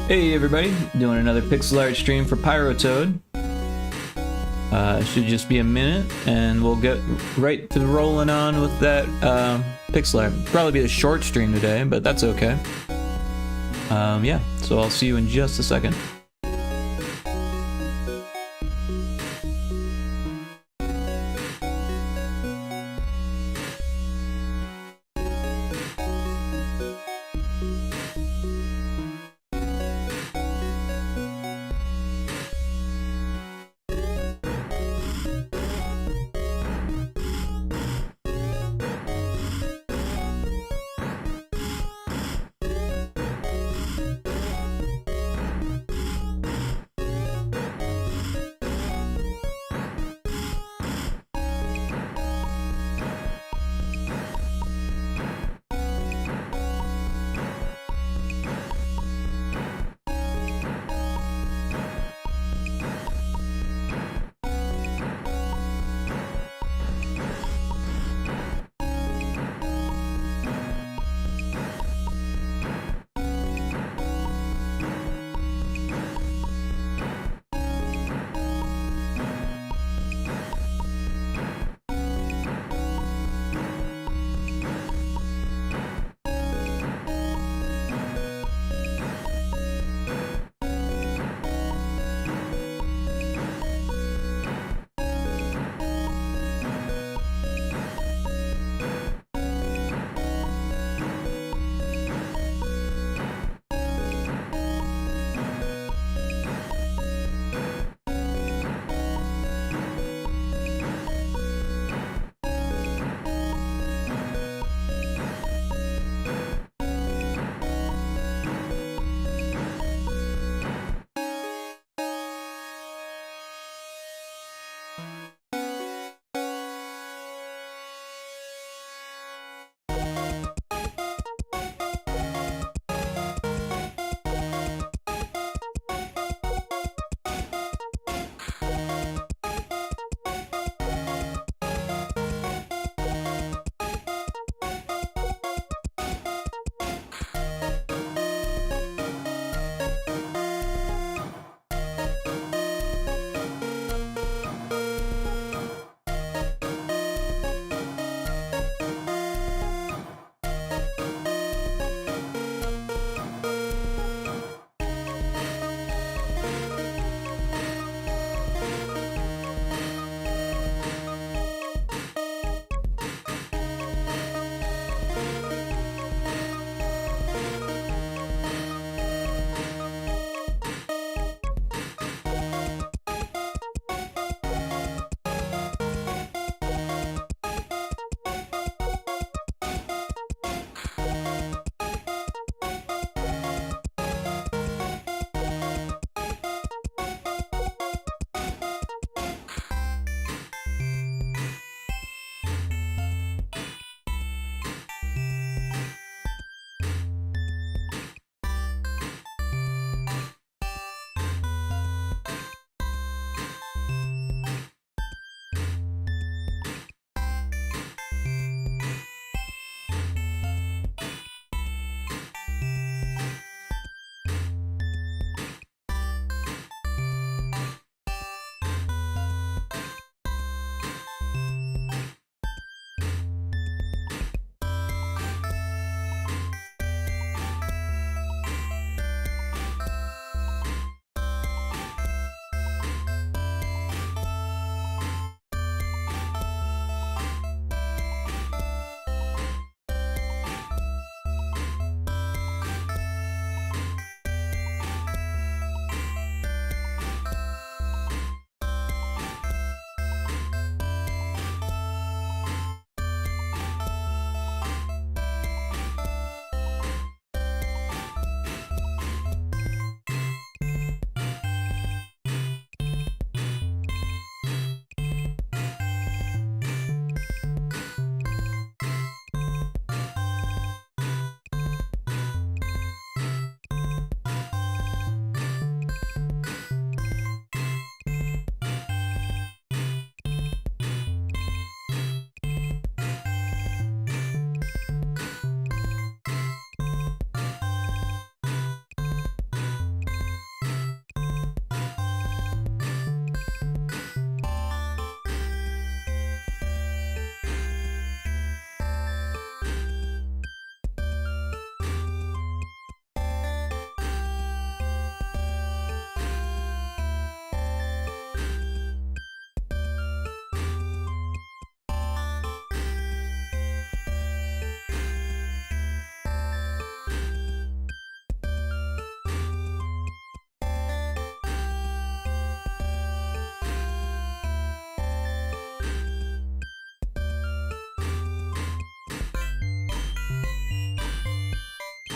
Hey everybody, doing another pixel art stream for Pyrotoad. Should just be a minute and we'll get right to rolling on with that pixel art. Probably be a short stream today, but that's okay. Yeah, so I'll see you in just a second.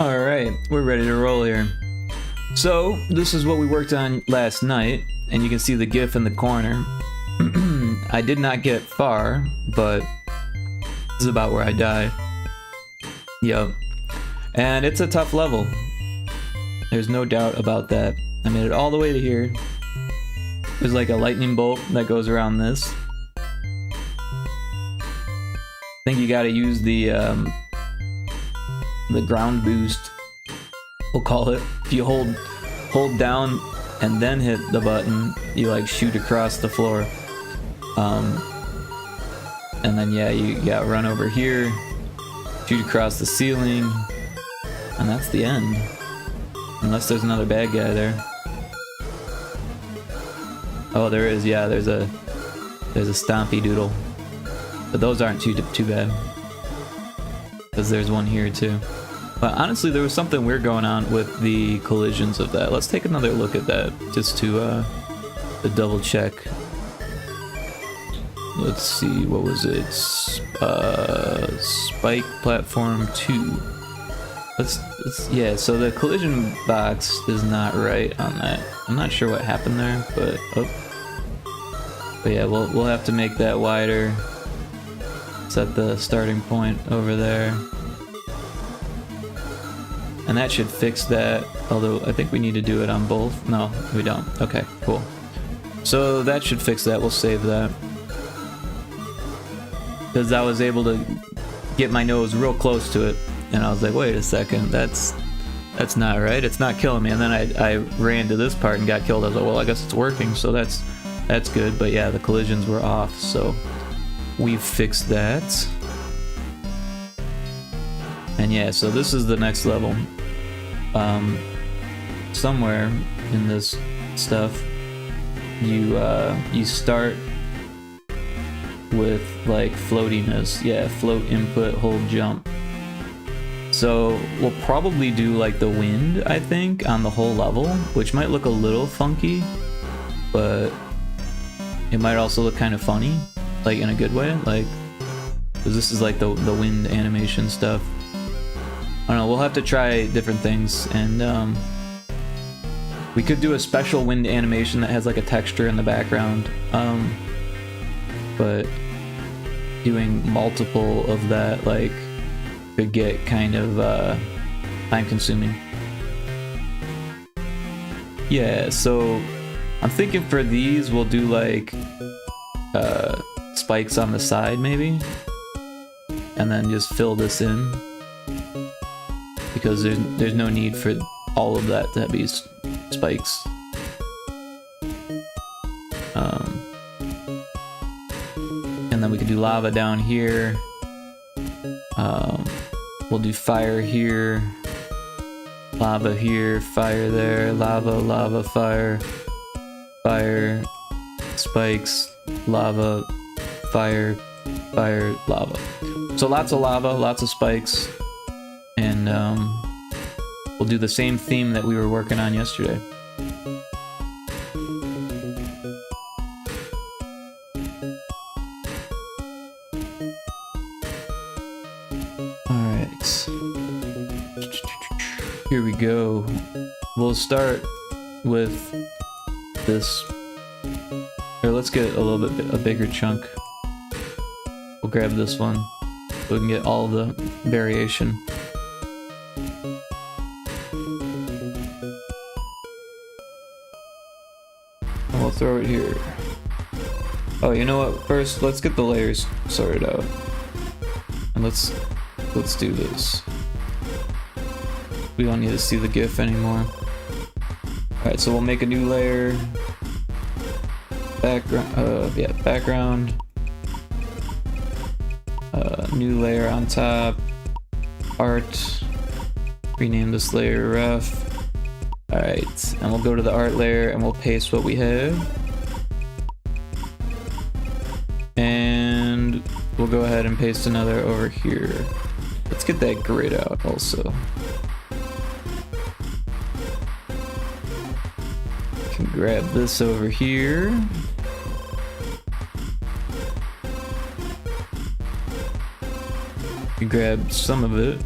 Alright, we're ready to roll here. So, this is what we worked on last night, and you can see the GIF in the corner. I did not get far, but this is about where I died. Yup. And it's a tough level. There's no doubt about that. I made it all the way to here. There's like a lightning bolt that goes around this. I think you gotta use the ground boost, we'll call it. If you hold down and then hit the button, you like shoot across the floor. And then yeah, you gotta run over here, shoot across the ceiling, and that's the end. Unless there's another bad guy there. Oh, there is. Yeah, there's a stompy doodle, but those aren't too bad because there's one here too. But honestly, there was something weird going on with the collisions of that. Let's take another look at that just to double check. Let's see, what was it? Spike platform 2. Yeah, so the collision box is not right on that. I'm not sure what happened there, but yeah, we'll have to make that wider. Set the starting point over there. And that should fix that, although I think we need to do it on both. No, we don't. Okay, cool. So that should fix that. We'll save that. Because I was able to get my nose real close to it, and I was like, wait a second, that's not right. It's not killing me. And then I ran to this part and got killed. I was like, well, I guess it's working, so that's good. But yeah, the collisions were off, so we've fixed that. And yeah, so this is the next level. Somewhere in this stuff, you start with like floatiness. Yeah, float, input, hold, jump. So we'll probably do like the wind, I think, on the whole level, which might look a little funky, but it might also look kind of funny, like in a good way, like, because this is like the wind animation stuff. I don't know, we'll have to try different things, and we could do a special wind animation that has like a texture in the background, but doing multiple of that like could get kind of time consuming. Yeah, so I'm thinking for these we'll do like spikes on the side maybe, and then just fill this in, because there's no need for all of that to be spikes. And then we could do lava down here. We'll do fire here, lava here, fire there, lava, lava, fire, fire, spikes, lava, fire, fire, lava. So lots of lava, lots of spikes, and we'll do the same theme that we were working on yesterday. Here we go. We'll start with this. Here, let's get a little bit a bigger chunk. We'll grab this one so we can get all the variation. And we'll throw it here. Oh, you know what? First, let's get the layers sorted out. And let's do this. We don't need to see the GIF anymore. Alright, so we'll make a new layer. Background. New layer on top. Art. Rename this layer ref. Alright, and we'll go to the art layer and we'll paste what we have. And we'll go ahead and paste another over here. Let's get that grid out also. Grab this over here. You grab some of it.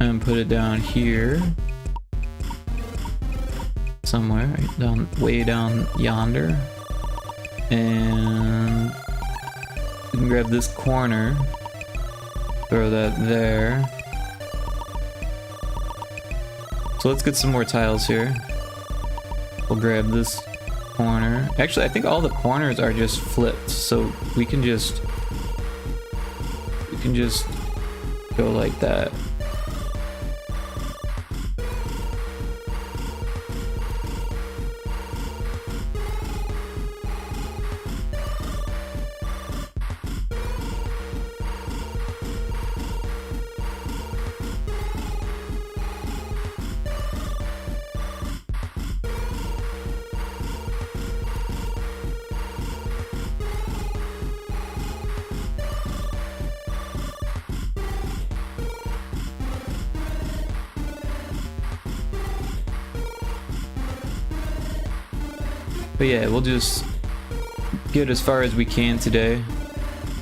and put it down here. Somewhere, right down, way down yonder. And we can grab this corner, throw that there. So let's get some more tiles here. We'll grab this corner. Actually, I think all the corners are just flipped, so we can just go like that. But yeah, we'll just get as far as we can today.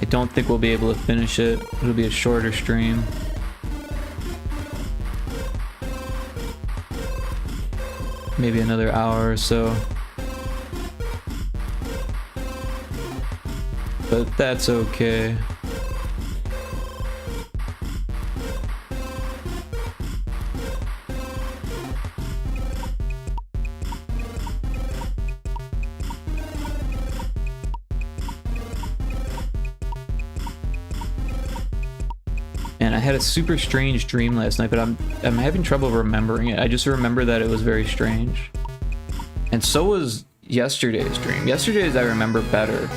I don't think we'll be able to finish it. It'll be a shorter stream. Maybe another hour or so. But that's okay. And I had a super strange dream last night, but I'm having trouble remembering it. I just remember that it was very strange. And so was yesterday's dream. Yesterday's I remember better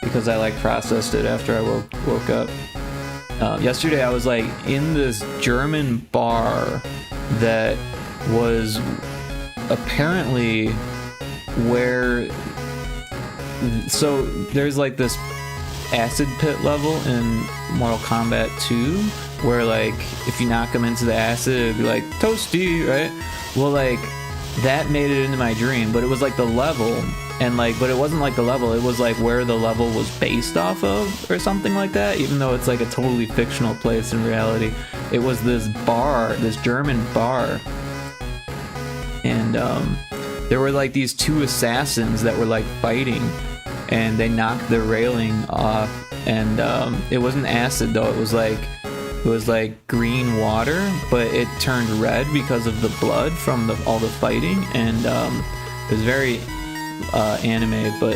because I like processed it after I woke up. Yesterday I was like in this German bar that was apparently where, so there's like this acid pit level in Mortal Kombat 2 where like if you knock them into the acid it'd be like toasty, right? Well, like that made it into my dream, but it was like the level, and like, but it wasn't like the level, it was like where the level was based off of or something like that, even though it's like a totally fictional place in reality. It was this bar, this German bar, and there were like these two assassins that were like fighting, and they knocked the railing off, and it wasn't acid though, it was like green water, but it turned red because of the blood from all the fighting, and it was very anime, but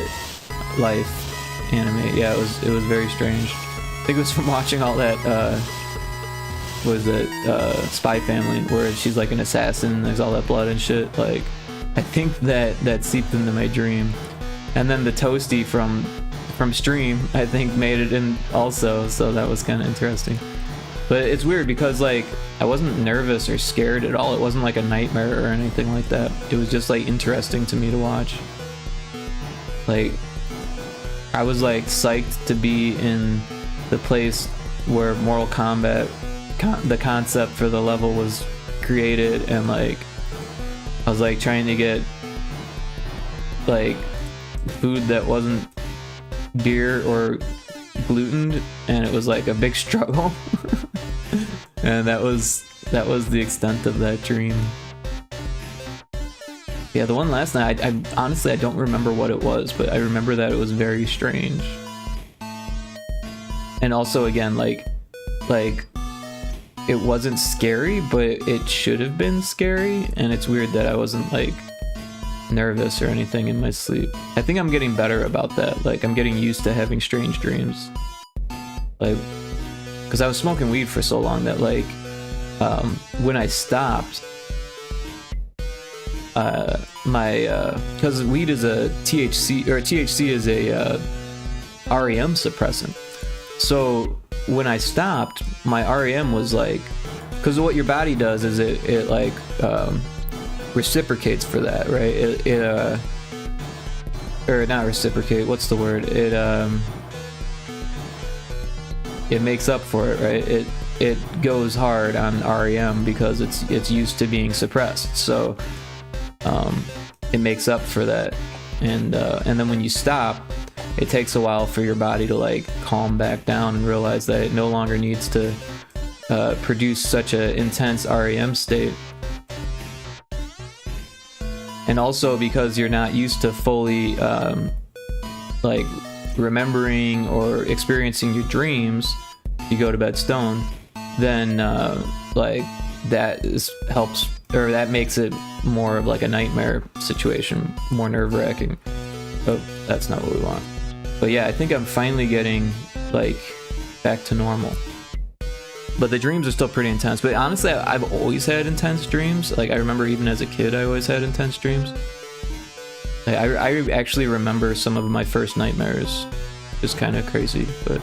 life anime. Yeah, it was very strange. I think it was from watching all that what is it, Spy Family, where she's like an assassin and there's all that blood and shit. Like, I think that seeped into my dream. And then the toasty from stream, I think, made it in also, so that was kind of interesting. But it's weird because like I wasn't nervous or scared at all. It wasn't like a nightmare or anything like that. It was just like interesting to me to watch. Like I was like psyched to be in the place where Mortal Kombat, the concept for the level was created, and like I was like trying to get like food that wasn't beer or gluten, and it was like a big struggle. And that was the extent of that dream. Yeah, the one last night, I honestly I don't remember what it was, but I remember that it was very strange. And also again, like it wasn't scary, but it should have been scary, and it's weird that I wasn't like nervous or anything in my sleep. I think I'm getting better about that. Like I'm getting used to having strange dreams. Like, because I was smoking weed for so long that like when I stopped, because weed is a THC is a REM suppressant. So when I stopped, my REM was like, because what your body does is it like reciprocates for that, right? Or not reciprocate, what's the word? It makes up for it, right? It goes hard on REM because it's used to being suppressed. So it makes up for that, and then when you stop, it takes a while for your body to like calm back down and realize that it no longer needs to produce such an intense REM state. And also because you're not used to fully like remembering or experiencing your dreams, you go to bed stoned, then like that helps, or that makes it more of like a nightmare situation, more nerve-wracking. But that's not what we want. But yeah, I think I'm finally getting like back to normal. But the dreams are still pretty intense. But honestly, I've always had intense dreams. Like I remember even as a kid, I always had intense dreams. Like, I actually remember some of my first nightmares. Just kind of crazy, but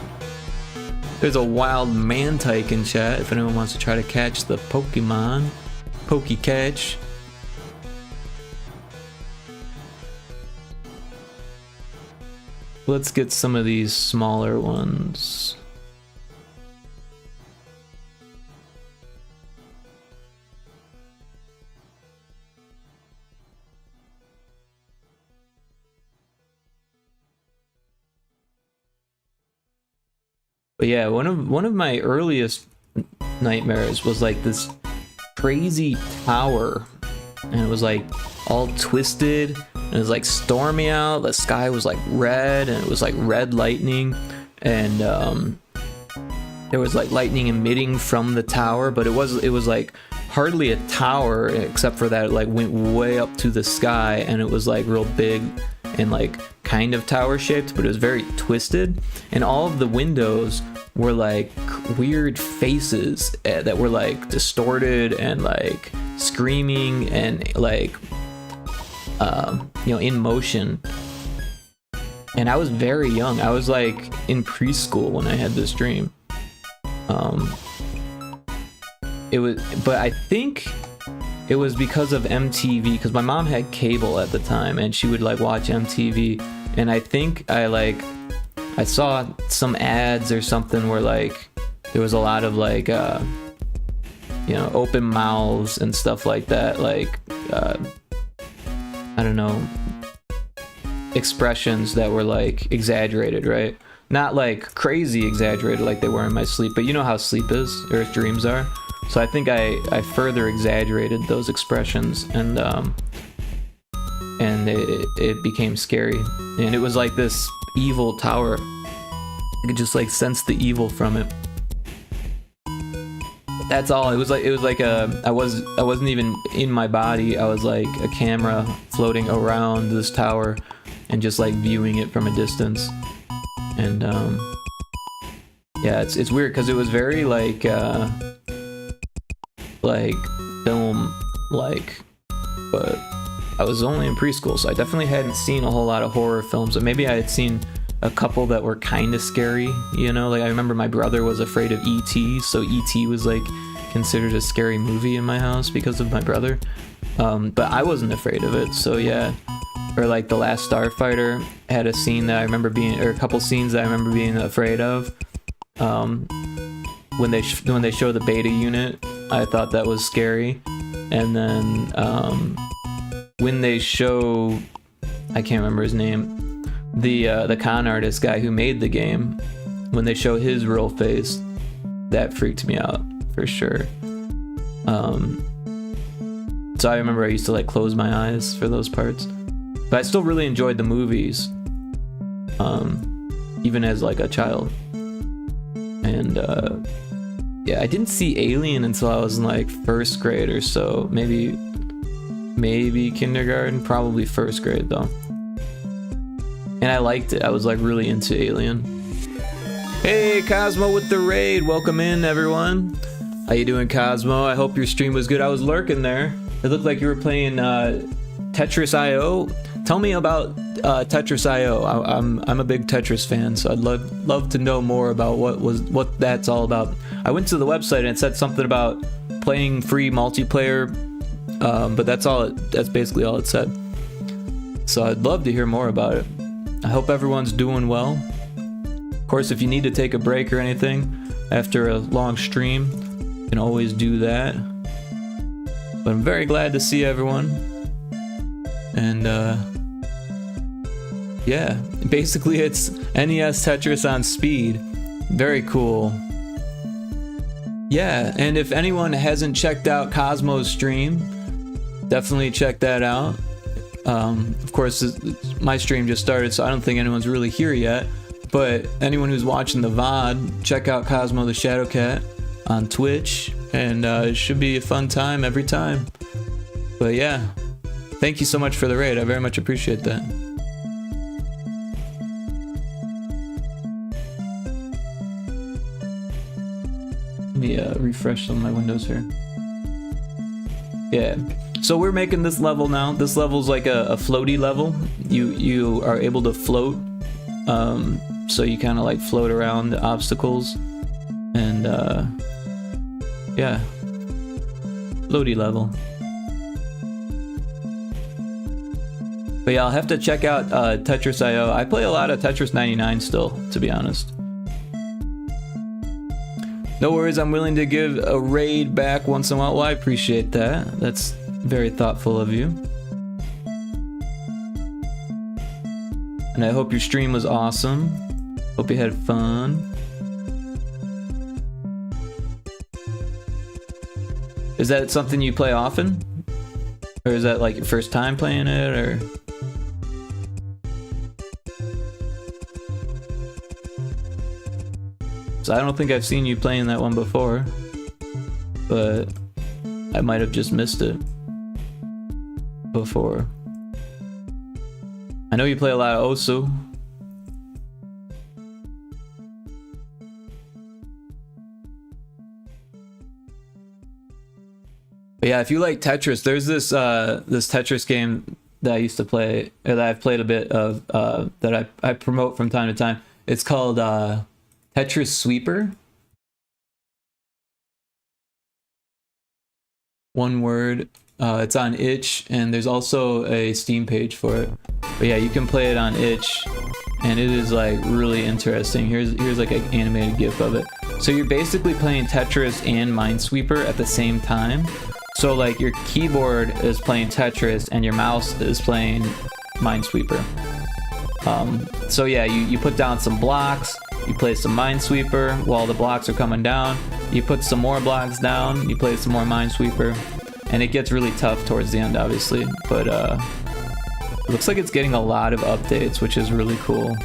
there's a wild Mantike in chat if anyone wants to try to catch the Pokemon. Catch. Let's get some of these smaller ones. But yeah, one of my earliest nightmares was like this crazy tower, and it was like all twisted, and it was like stormy out. The sky was like red, and it was like red lightning, and there was like lightning emitting from the tower, but it was like hardly a tower except for that it like went way up to the sky, and it was like real big and like kind of tower shaped, but it was very twisted, and all of the windows were like weird faces that were like distorted and like screaming and like you know, in motion. And I was very young. I was like in preschool when I had this dream. But I think it was because of MTV, because my mom had cable at the time and she would like watch MTV, and I think I saw some ads or something where like there was a lot of like you know, open mouths and stuff like that, like I don't know, expressions that were like exaggerated, right? Not like crazy exaggerated like they were in my sleep, but you know how sleep is, or dreams are. So I think I further exaggerated those expressions, and it became scary. And it was like this evil tower. I could just like sense the evil from it. That's all. It was like I wasn't even in my body. I was like a camera floating around this tower and just like viewing it from a distance. And yeah, it's weird because it was very like film like, but I was only in preschool, so I definitely hadn't seen a whole lot of horror films. Or maybe I had seen a couple that were kind of scary, you know, like I remember my brother was afraid of E.T., so E.T. was like considered a scary movie in my house because of my brother, but I wasn't afraid of it, so yeah. Or like The Last Starfighter had a scene that I remember being, or a couple scenes that I remember being afraid of. When they show the beta unit, I thought that was scary. And then when they show, I can't remember his name, the con artist guy who made the game, when they show his real face, that freaked me out for sure. So I remember I used to like close my eyes for those parts, but I still really enjoyed the movies, even as like a child. And yeah, I didn't see Alien until I was in like first grade or so, maybe kindergarten, probably first grade though. And I liked it. I was like really into Alien. Hey, Cosmo with the raid. Welcome in, everyone. How you doing, Cosmo? I hope your stream was good. I was lurking there. It looked like you were playing Tetris.io. Tell me about Tetris.io. I'm a big Tetris fan, so I'd love to know more about what that's all about. I went to the website and it said something about playing free multiplayer, but that's basically all it said. So I'd love to hear more about it. I hope everyone's doing well. Of course, if you need to take a break or anything after a long stream, you can always do that. But I'm very glad to see everyone. And yeah, basically it's NES Tetris on speed. Very cool. Yeah, and if anyone hasn't checked out Cosmo's stream, definitely check that out. Of course, my stream just started, so I don't think anyone's really here yet. But anyone who's watching the VOD, check out Cosmo the Shadowcat on Twitch, and it should be a fun time every time. But yeah, thank you so much for the raid. I very much appreciate that. Let me refresh some of my windows here. Yeah, so we're making this level now. This level's like a floaty level. You are able to float, so you kind of like float around the obstacles, and yeah, floaty level. But yeah, I'll have to check out Tetris.io. I play a lot of Tetris 99 still, to be honest. No worries, I'm willing to give a raid back once in a while. Well, I appreciate that. That's very thoughtful of you. And I hope your stream was awesome. Hope you had fun. Is that something you play often? Or is that like your first time playing it, or? So I don't think I've seen you playing that one before, but I might have just missed it before. I know you play a lot of Osu. But yeah, if you like Tetris, there's this this Tetris game that I used to play, or that I've played a bit of, that I promote from time to time. It's called Tetris Sweeper. One word. It's on itch, and there's also a Steam page for it. But yeah, you can play it on itch, and it is like really interesting. Here's like an animated GIF of it. So you're basically playing Tetris and Minesweeper at the same time. So like your keyboard is playing Tetris and your mouse is playing Minesweeper. So yeah, you put down some blocks, you play some Minesweeper while the blocks are coming down, you put some more blocks down, you play some more Minesweeper, and it gets really tough towards the end, obviously, but it looks like it's getting a lot of updates, which is really cool.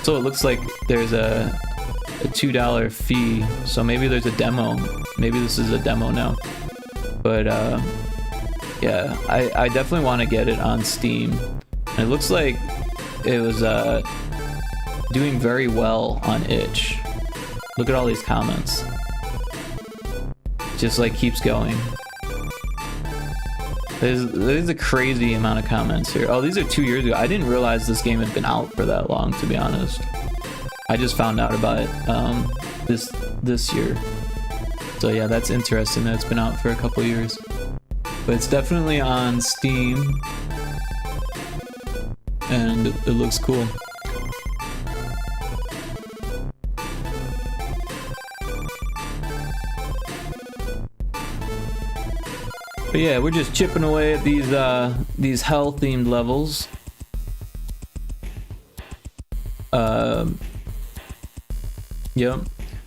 So it looks like there's a $2 fee, so maybe there's a demo. Maybe this is a demo now. But yeah, I definitely want to get it on Steam. And it looks like it was doing very well on itch. Look at all these comments. Just like keeps going. There's a crazy amount of comments here. Oh, these are 2 years ago. I didn't realize this game had been out for that long, to be honest. I just found out about it this year. So yeah, that's interesting that it's been out for a couple years. But it's definitely on Steam, and it looks cool. But yeah, we're just chipping away at these hell-themed levels. Yep.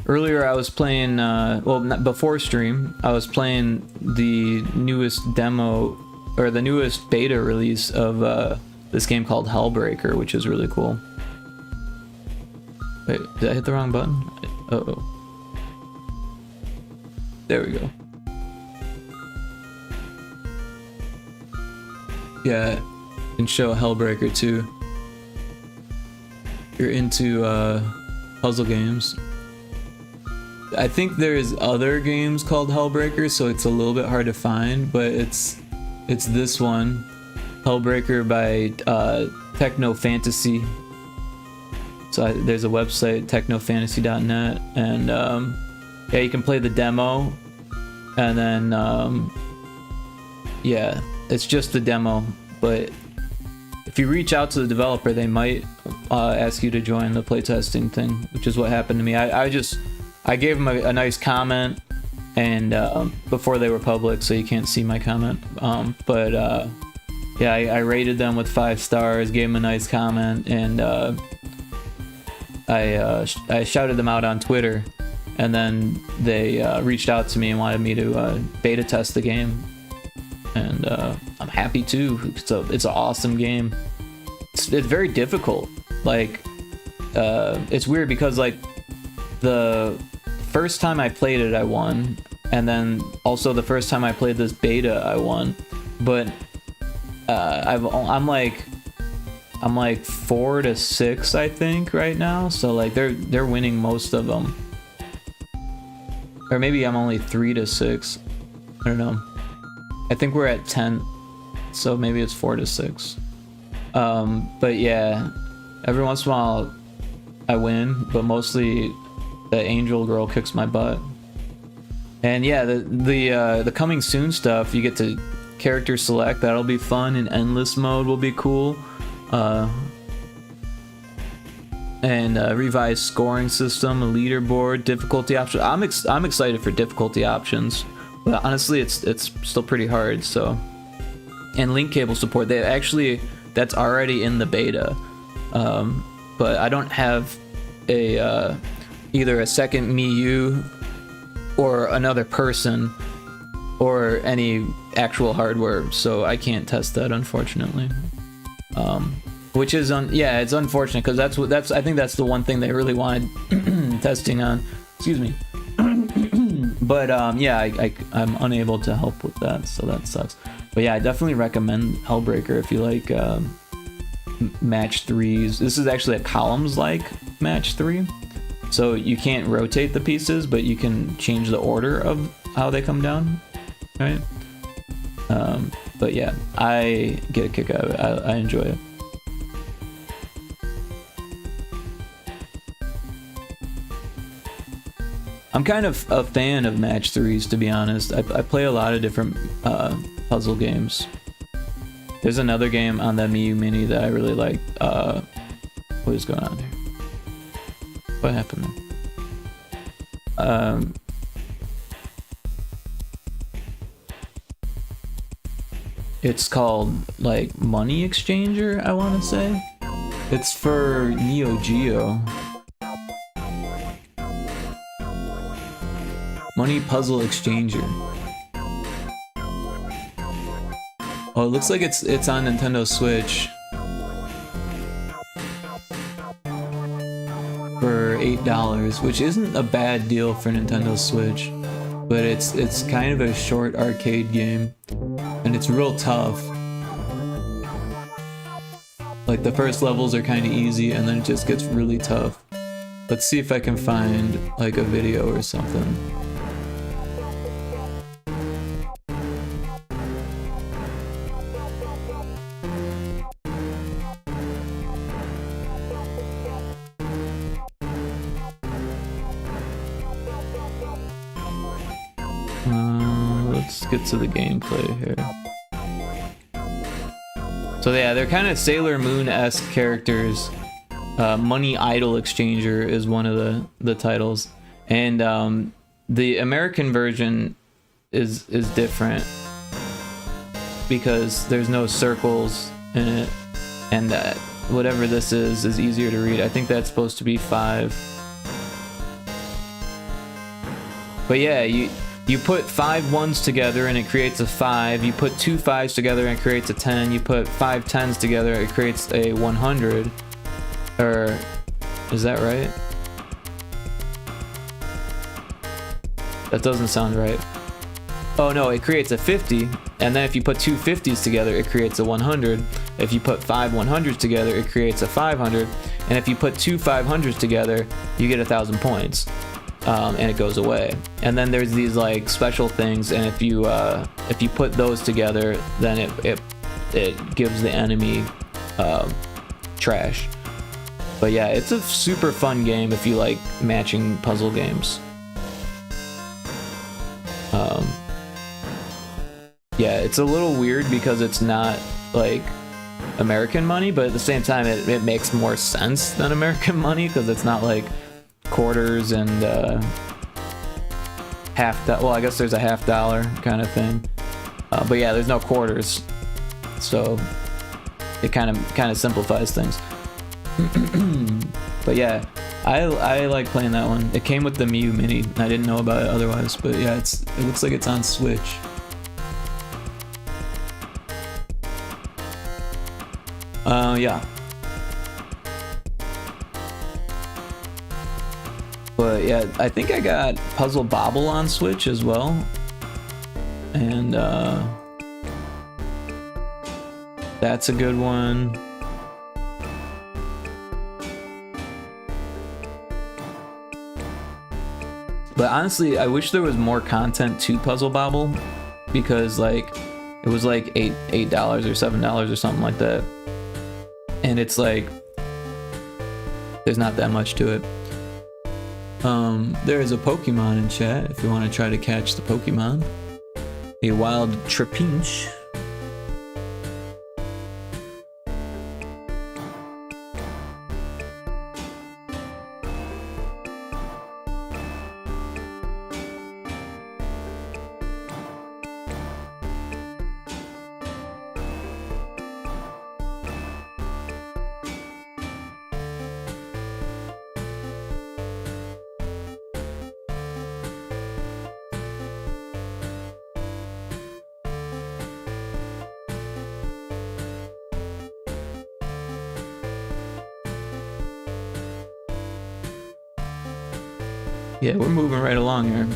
Earlier I was playing, well, before stream, I was playing the newest demo, or the newest beta release of this game called Hellbreaker, which is really cool. Wait, did I hit the wrong button? Uh-oh. There we go. Yeah, you can show Hellbreaker too. You're into puzzle games. I think there's other games called Hellbreaker, so it's a little bit hard to find, but it's this one, Hellbreaker by Techno Fantasy. So there's a website, technofantasy.net, and yeah, you can play the demo, and then yeah, it's just the demo, but if you reach out to the developer, they might ask you to join the playtesting thing, which is what happened to me. I gave them a nice comment, and before they were public, so you can't see my comment. But yeah, I rated them with 5 stars, gave them a nice comment, and I shouted them out on Twitter, and then they reached out to me and wanted me to beta test the game, and I'm happy to. It's an awesome game. It's very difficult. Like, it's weird because like the first time I played it, I won, and then also the first time I played this beta, I won, but I'm like 4 to 6, I think, right now. So like they're winning most of them, or maybe I'm only 3 to 6. I don't know. I think we're at 10, so maybe it's 4 to 6. But yeah, every once in a while I win, but mostly the angel girl kicks my butt. And yeah, the coming soon stuff, you get to character select. That'll be fun, and endless mode will be cool. And revised scoring system, a leaderboard, difficulty options. I'm excited for difficulty options, but honestly, it's still pretty hard. So, and link cable support. That's already in the beta, but I don't have a either a second Miu or another person or any actual hardware, so I can't test that, unfortunately. Which is it's unfortunate, because I think that's the one thing they really wanted testing on. Excuse me. But yeah, I'm unable to help with that, so that sucks. But yeah, I definitely recommend Hellbreaker if you like match 3s. This is actually a columns like match 3, so you can't rotate the pieces, but you can change the order of how they come down, right? But yeah, I get a kick out of it. I enjoy it. I'm kind of a fan of match 3s, to be honest. I play a lot of different puzzle games. There's another game on the Miu Mini that I really like. What is going on here? What happened there? It's called like Money Exchanger, I want to say. It's for Neo Geo. Money Puzzle Exchanger. Oh, it looks like it's on Nintendo Switch for $8, which isn't a bad deal for Nintendo Switch, but it's kind of a short arcade game, and it's real tough. Like the first levels are kind of easy, and then it just gets really tough. Let's see if I can find like a video or something. Let's get to the gameplay here. So yeah, they're kind of Sailor Moon-esque characters. Money Idol Exchanger is one of the titles, and the American version is different because there's no circles in it, and whatever this is easier to read. I think that's supposed to be 5. But yeah, you put 5 ones together and it creates a 5. You put 2 5s together and it creates a 10. You put 5 10s together, it creates a 100. Or is that right? That doesn't sound right. Oh no, it creates a 50, and then if you put 2 50s together, it creates a 100. If you put 5 100s together, it creates a 500. And if you put 2 500s together, you get 1,000 points. And it goes away. And then there's these like special things, and if you put those together, then it gives the enemy trash. But yeah, it's a super fun game if you like matching puzzle games. Yeah, it's a little weird because it's not like American money, but at the same time it makes more sense than American money because it's not like quarters and well, I guess there's a $50 kind of thing, but yeah, there's no quarters, so it kind of simplifies things. But yeah, I like playing that one. It came with the Mew Mini. I didn't know about it otherwise, but yeah, it looks like it's on Switch. Yeah. But yeah, I think I got Puzzle Bobble on Switch as well. And that's a good one. But honestly, I wish there was more content to Puzzle Bobble, because like it was like $8 or $7 or something like that. And it's like there's not that much to it. There is a Pokemon in chat if you want to try to catch the Pokemon. A wild Trapinch. Yeah, we're moving right along here.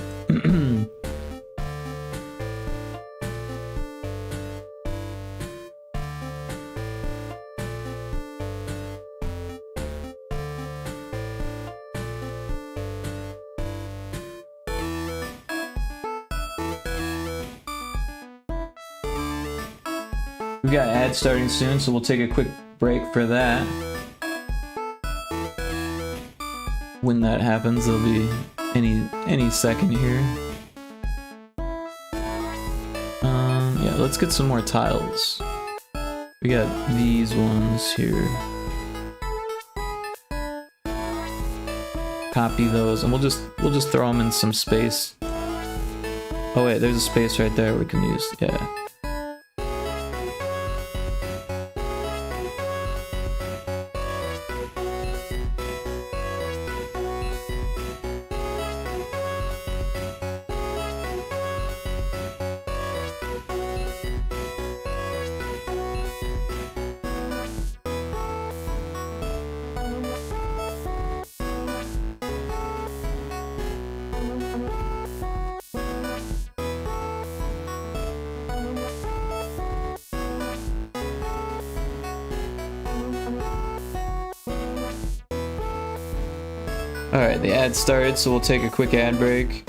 We've got ads starting soon, so we'll take a quick break for that. When that happens, it'll be any second here. Yeah, let's get some more tiles. We got these ones here. Copy those, and we'll just throw them in some space. Oh wait, there's a space right there we can use. Yeah. Alright, the ad started, so we'll take a quick ad break.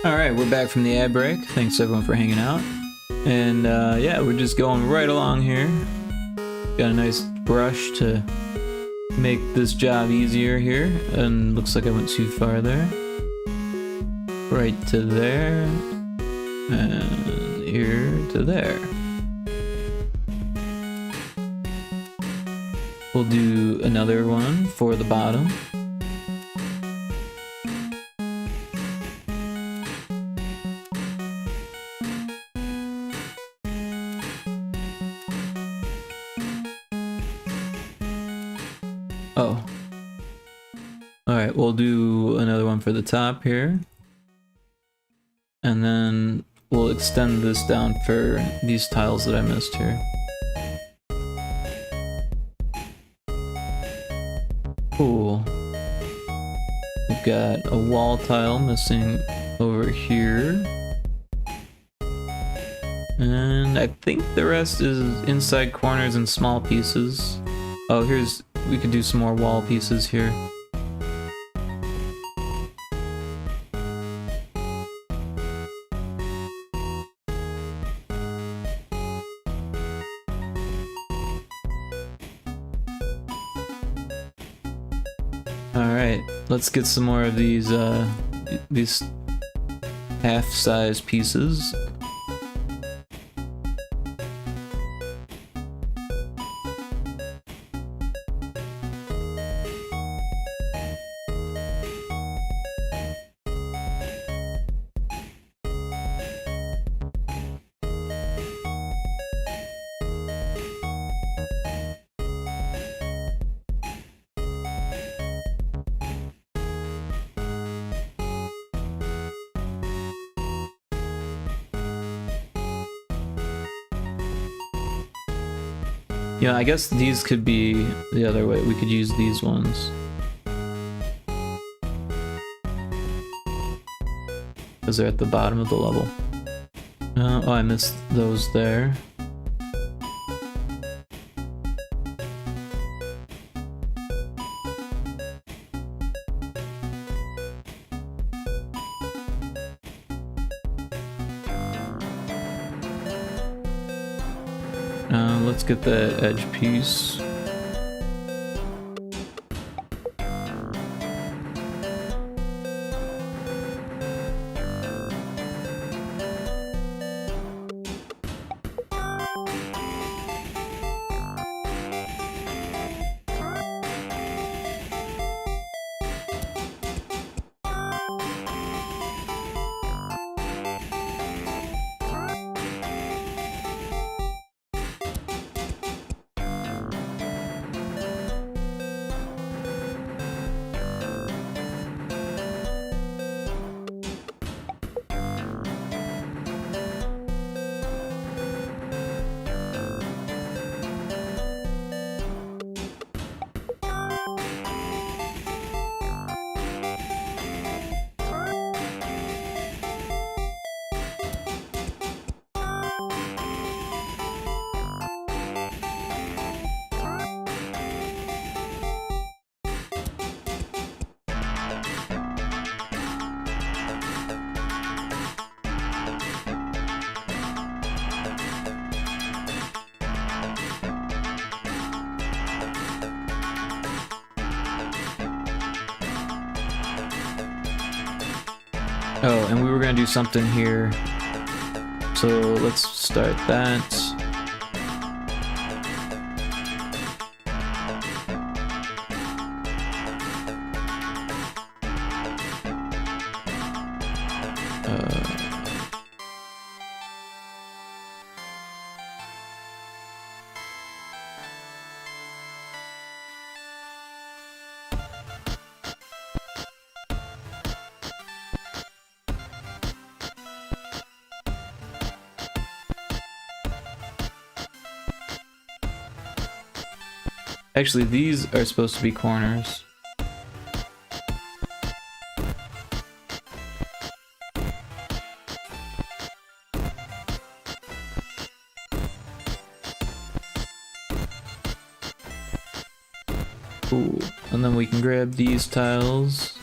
Alright, we're back from the ad break. Thanks everyone for hanging out. And yeah, we're just going right along here. Got a nice brush to make this job easier here. And looks like I went too far there. Right to there. And here to there. We'll do another one for the bottom. Oh. Alright, we'll do another one for the top here. And then we'll extend this down for these tiles that I missed here. Cool. We've got a wall tile missing over here. And I think the rest is inside corners and small pieces. Oh, we could do some more wall pieces here. Alright, let's get some more of these half-size pieces. Yeah, I guess these could be the other way. We could use these ones. Because they're at the bottom of the level. Oh, I missed those there. Let's get the edge piece. Oh, and we were gonna do something here. So let's start that. Actually, these are supposed to be corners. Cool. And then we can grab these tiles.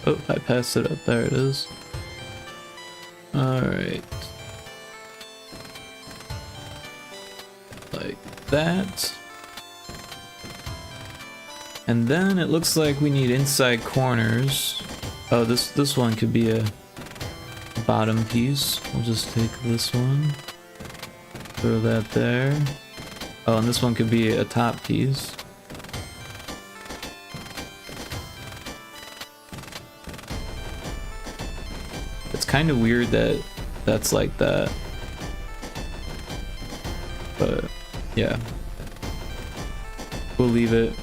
Oh, I passed it up. There it is. Alright. Like that. And then it looks like we need inside corners. Oh, this one could be a bottom piece. We'll just take this one. Throw that there. Oh, and this one could be a top piece. It's kind of weird that that's like that. But yeah. We'll leave it.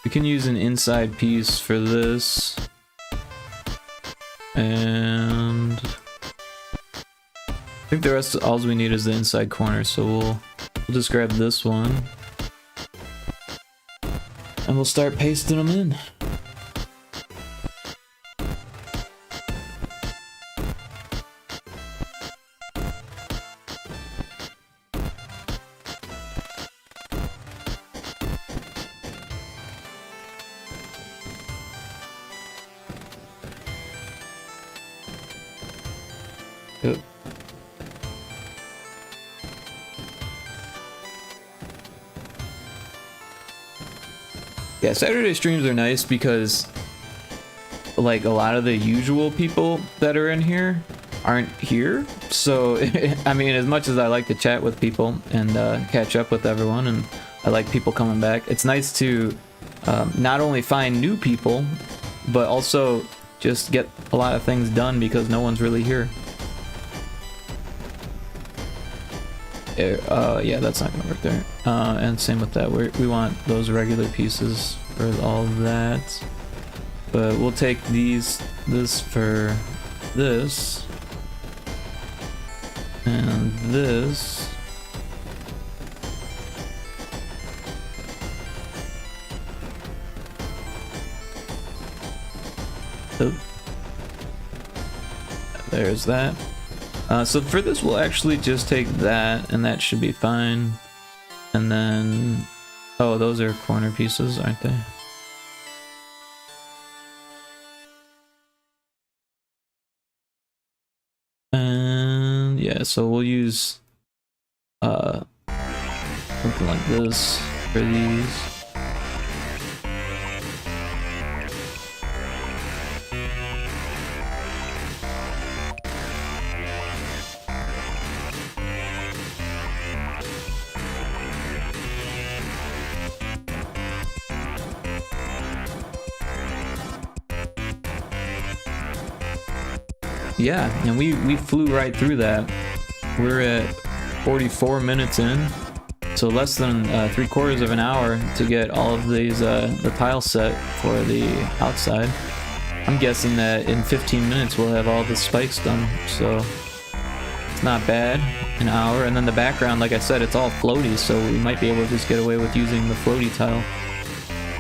We can use an inside piece for this. And I think the rest, all we need is the inside corner, so we'll just grab this one. And we'll start pasting them in. Yep. Yeah, Saturday streams are nice because like a lot of the usual people that are in here aren't here. So I mean, as much as I like to chat with people and catch up with everyone, and I like people coming back, it's nice to not only find new people but also just get a lot of things done because no one's really here. Yeah, that's not gonna work there. And same with that. We want those regular pieces for all that. But we'll take this for this. And this. Oh. There's that. So for this, we'll actually just take that, and that should be fine. And then, oh, those are corner pieces, aren't they? And yeah, so we'll use something like this for these. Yeah, and we flew right through that. We're at 44 minutes in, so less than 3/4 of an hour to get all of these the tile set for the outside. I'm guessing that in 15 minutes we'll have all the spikes done, so it's not bad. An hour, and then the background, like I said, it's all floaty, so we might be able to just get away with using the floaty tile.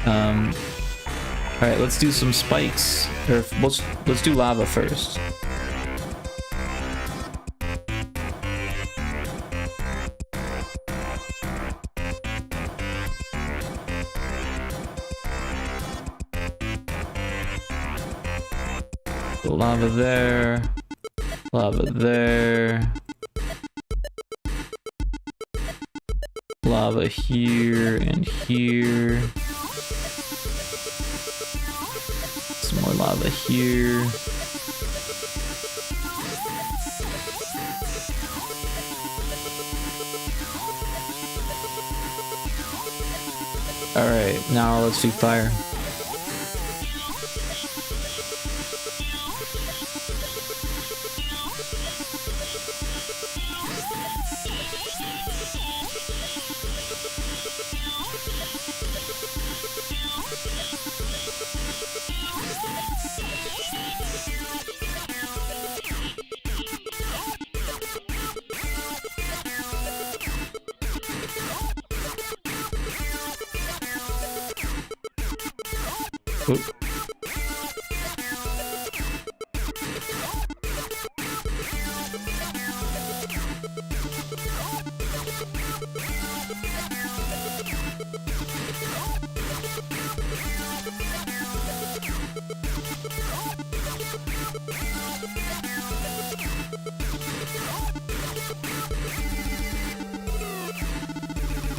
All right, let's do some spikes, or let's do lava first. Lava there, lava there, lava here and here, some more lava here. Alright, now let's do fire.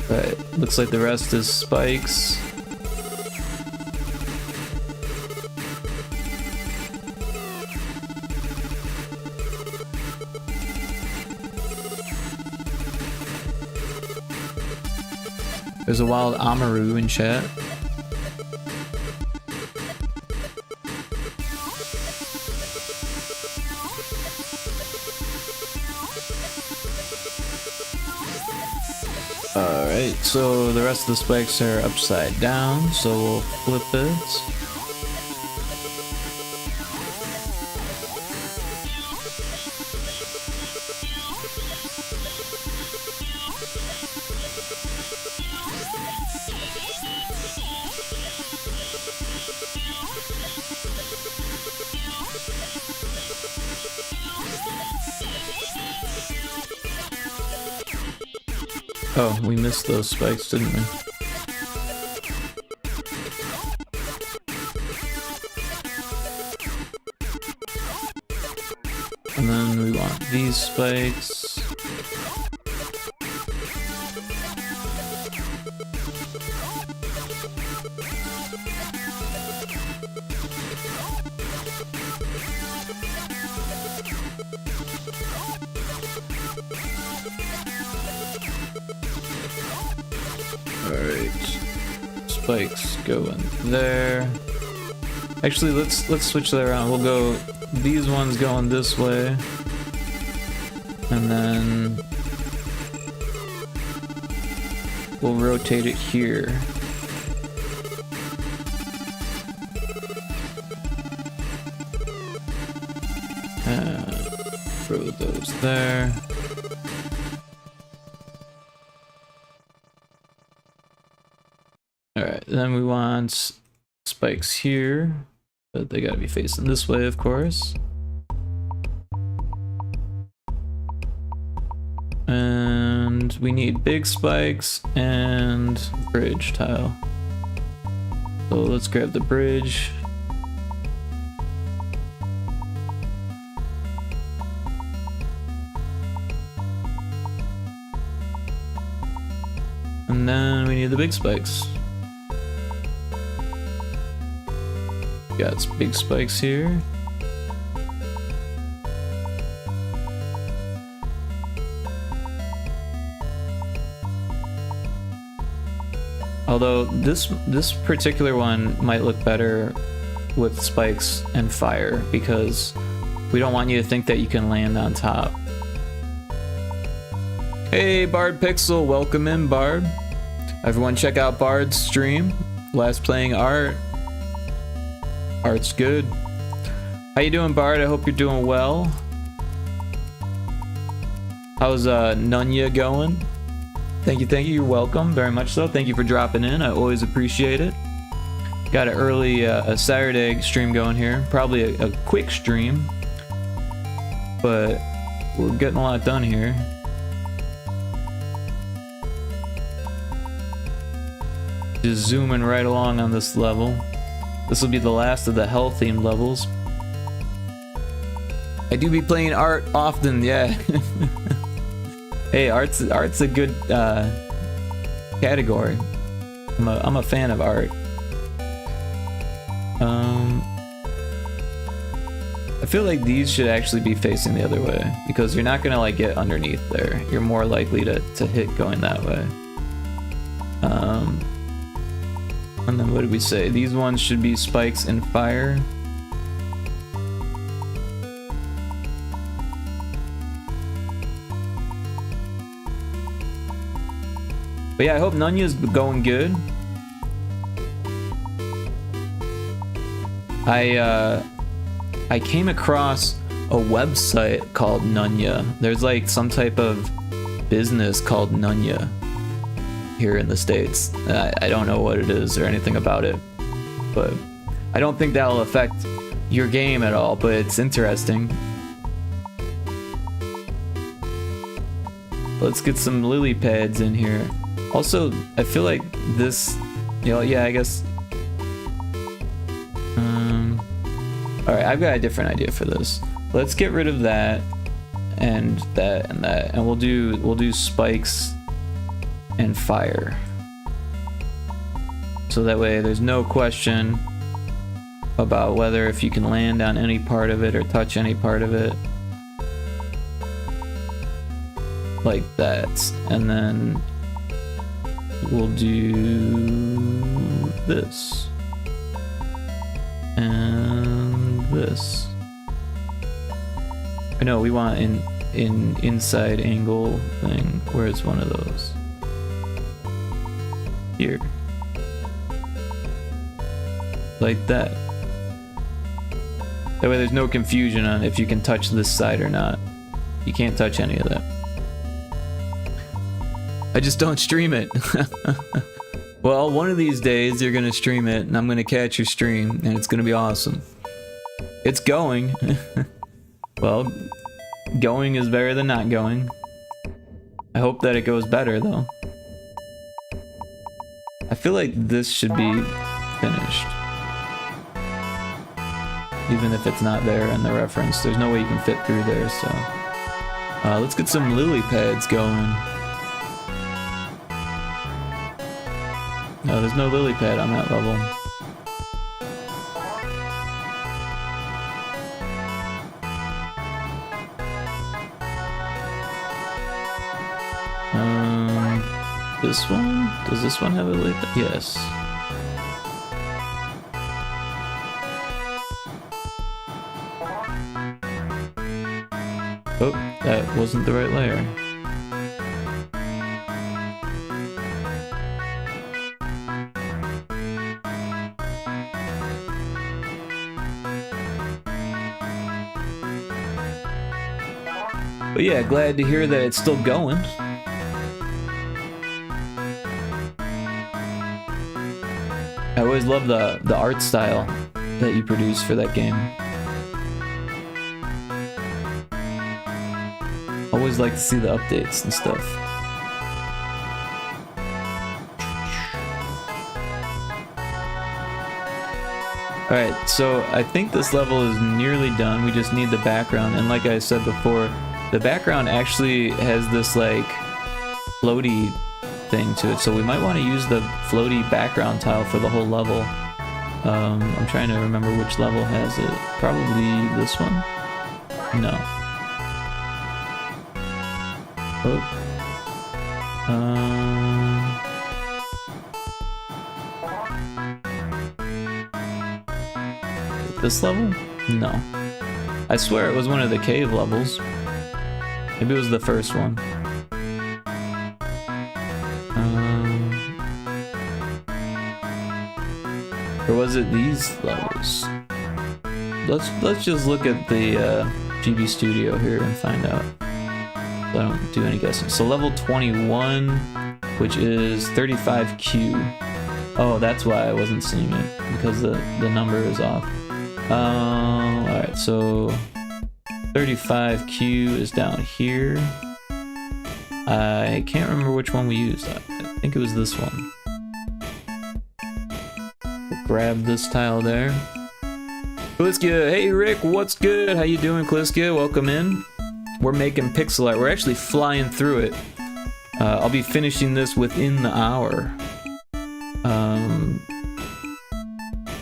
Right, looks like the rest is spikes. There's a wild Amaru in chat. Alright, so the rest of the spikes are upside down, so we'll flip it. Oh, we missed those spikes, didn't we? And then we want these spikes. Alright, spikes go in there. Actually, let's switch that around. We'll go these ones going this way, and then we'll rotate it here. Throw those there. Alright, then we want spikes here, but they gotta be facing this way, of course. And we need big spikes and bridge tile. So let's grab the bridge. And then we need the big spikes. Got some big spikes here. Although this particular one might look better with spikes and fire, because we don't want you to think that you can land on top. Hey Bard Pixel, welcome in Bard. Everyone check out Bard's stream. Last playing art. Art's good. How you doing, Bard? I hope you're doing well. How's Nunya going? Thank you, you're welcome, very much so. Thank you for dropping in, I always appreciate it. Got an early a Saturday stream going here, probably a quick stream, but we're getting a lot done here. Just zooming right along on this level. This will be the last of the hell themed levels. I do be playing art often, yeah. Hey, art's a good category. I'm a fan of art. I feel like these should actually be facing the other way, because you're not gonna like get underneath there. You're more likely to hit going that way. And then what did we say? These ones should be spikes and fire. But yeah, I hope Nunya's going good. I came across a website called Nunya. There's like some type of business called Nunya here in the States. I don't know what it is or anything about it, but I don't think that'll affect your game at all, but it's interesting. Let's get some lily pads in here. Also, I feel like this, you know, yeah, I guess. Alright, I've got a different idea for this. Let's get rid of that and that and that, and we'll do spikes and fire. So that way there's no question about whether if you can land on any part of it or touch any part of it. Like that. And then we'll do this. And this. I know we want an inside angle thing. Where's one of those? Here. Like that. That way there's no confusion on if you can touch this side or not. You can't touch any of that. I just don't stream it. Well, one of these days you're gonna stream it and I'm gonna catch your stream and it's gonna be awesome. It's going. Well, going is better than not going. I hope that it goes better though. I feel like this should be finished. Even if it's not there in the reference, there's no way you can fit through there, so. Let's get some lily pads going. No, there's no lily pad on that level. This one? Does this one have a lily pad? Yes. Oh, that wasn't the right layer. But yeah, glad to hear that it's still going. I always love the art style that you produce for that game. Always like to see the updates and stuff. Alright, so I think this level is nearly done. We just need the background, and like I said before, the background actually has this like floaty thing to it, so we might want to use the floaty background tile for the whole level. I'm trying to remember which level has it. Probably this one? No. Oh. This level? No. I swear it was one of the cave levels. Maybe it was the first one. Or was it these levels? Let's just look at the GB Studio here and find out. I don't do any guessing. So level 21, which is 35Q. Oh, that's why I wasn't seeing it, because the number is off. Alright, so 35Q is down here. I can't remember which one we used. I think it was this one. We'll grab this tile there. Kliskia, hey Rick, what's good? How you doing, Kliskia? Welcome in. We're making pixel art. We're actually flying through it. I'll be finishing this within the hour.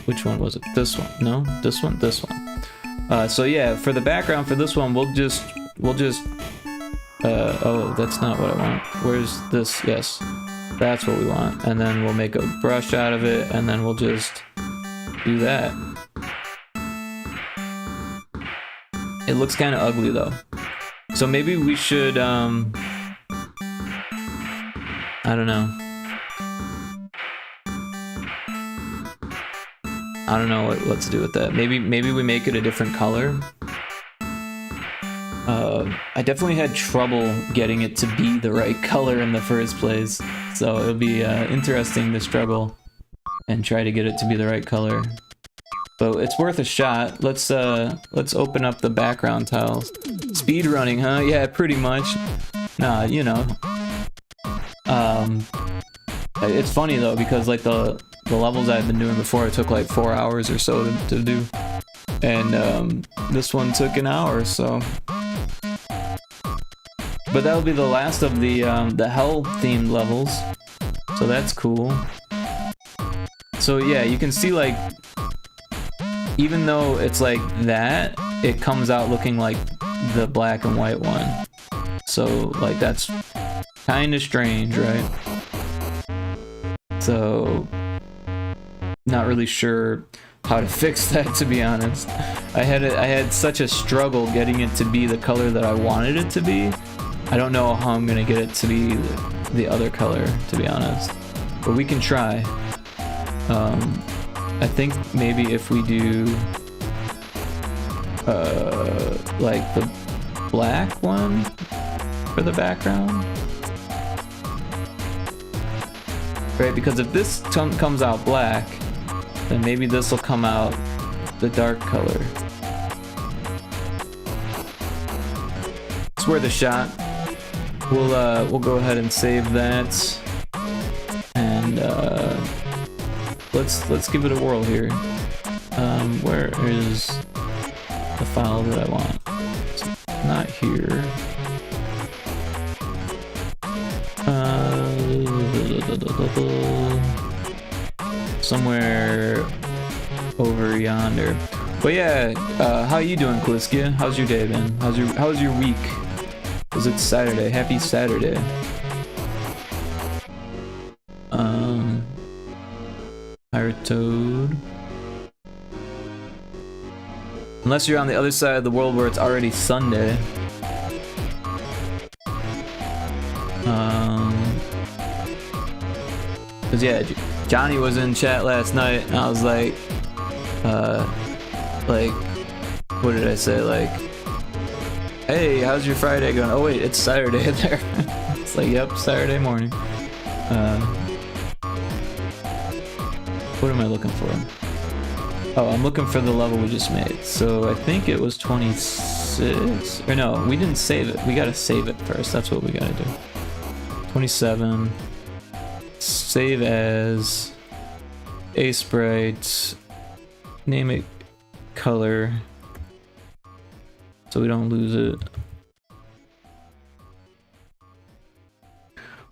Which one was it? This one? No? This one? This one. So yeah, for the background for this one, we'll just oh, that's not what I want. Where's this? Yes. That's what we want. And then we'll make a brush out of it, and then we'll just do that. It looks kind of ugly though. So maybe we should, I don't know. I don't know what to do with that. Maybe we make it a different color. I definitely had trouble getting it to be the right color in the first place. So it'll be interesting to struggle and try to get it to be the right color. But it's worth a shot. Let's open up the background tiles. Speed running, huh? Yeah, pretty much. Nah, you know. It's funny though, because like the levels I've been doing before, it took like 4 hours or so to do. And this one took an hour, so But that'll be the last of the hell themed levels, so that's cool. So yeah, you can see like, even though it's like that, it comes out looking like the black and white one. So like that's kind of strange, right? So not really sure how to fix that, to be honest. I had such a struggle getting it to be the color that I wanted it to be. I don't know how I'm gonna get it to be the other color, to be honest, but we can try. I think maybe if we do like the black one for the background, right? Because if this comes out black, then maybe this will come out the dark color. It's worth a shot. We'll go ahead and save that, and let's give it a whirl here. Where is the file that I want? It's not here. Somewhere over yonder. But yeah, how you doing, Kaliskia? How's your day been? How's your week? Because it's Saturday. Happy Saturday. Pyrotoad. Unless you're on the other side of the world where it's already Sunday. Cause yeah, Johnny was in chat last night, and I was like, what did I say? Like, hey, how's your Friday going? Oh wait, it's Saturday there. It's like, yep, Saturday morning. What am I looking for? Oh, I'm looking for the level we just made. So I think it was 26. Or no, we didn't save it. We gotta save it first. That's what we gotta do. 27. Save as Aseprite. Name it color, so we don't lose it.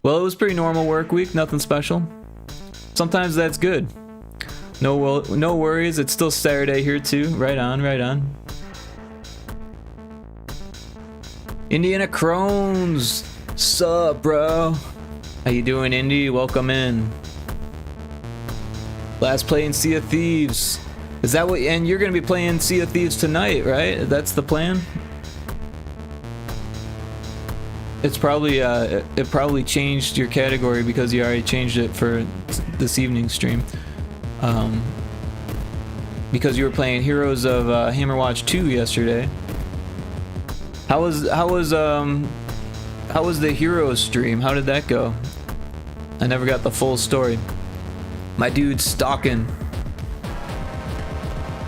Well, it was pretty normal work week, nothing special. Sometimes that's good. No worries, it's still Saturday here too. Right on, right on. Indiana Crones, sup, bro? How you doing, Indy? Welcome in. Last play in Sea of Thieves. Is that what? And you're gonna be playing Sea of Thieves tonight, right? That's the plan. It's probably it probably changed your category because you already changed it for this evening's stream. Because you were playing Heroes of Hammerwatch 2 yesterday. How was the Heroes stream? How did that go? I never got the full story. My dude's stalking.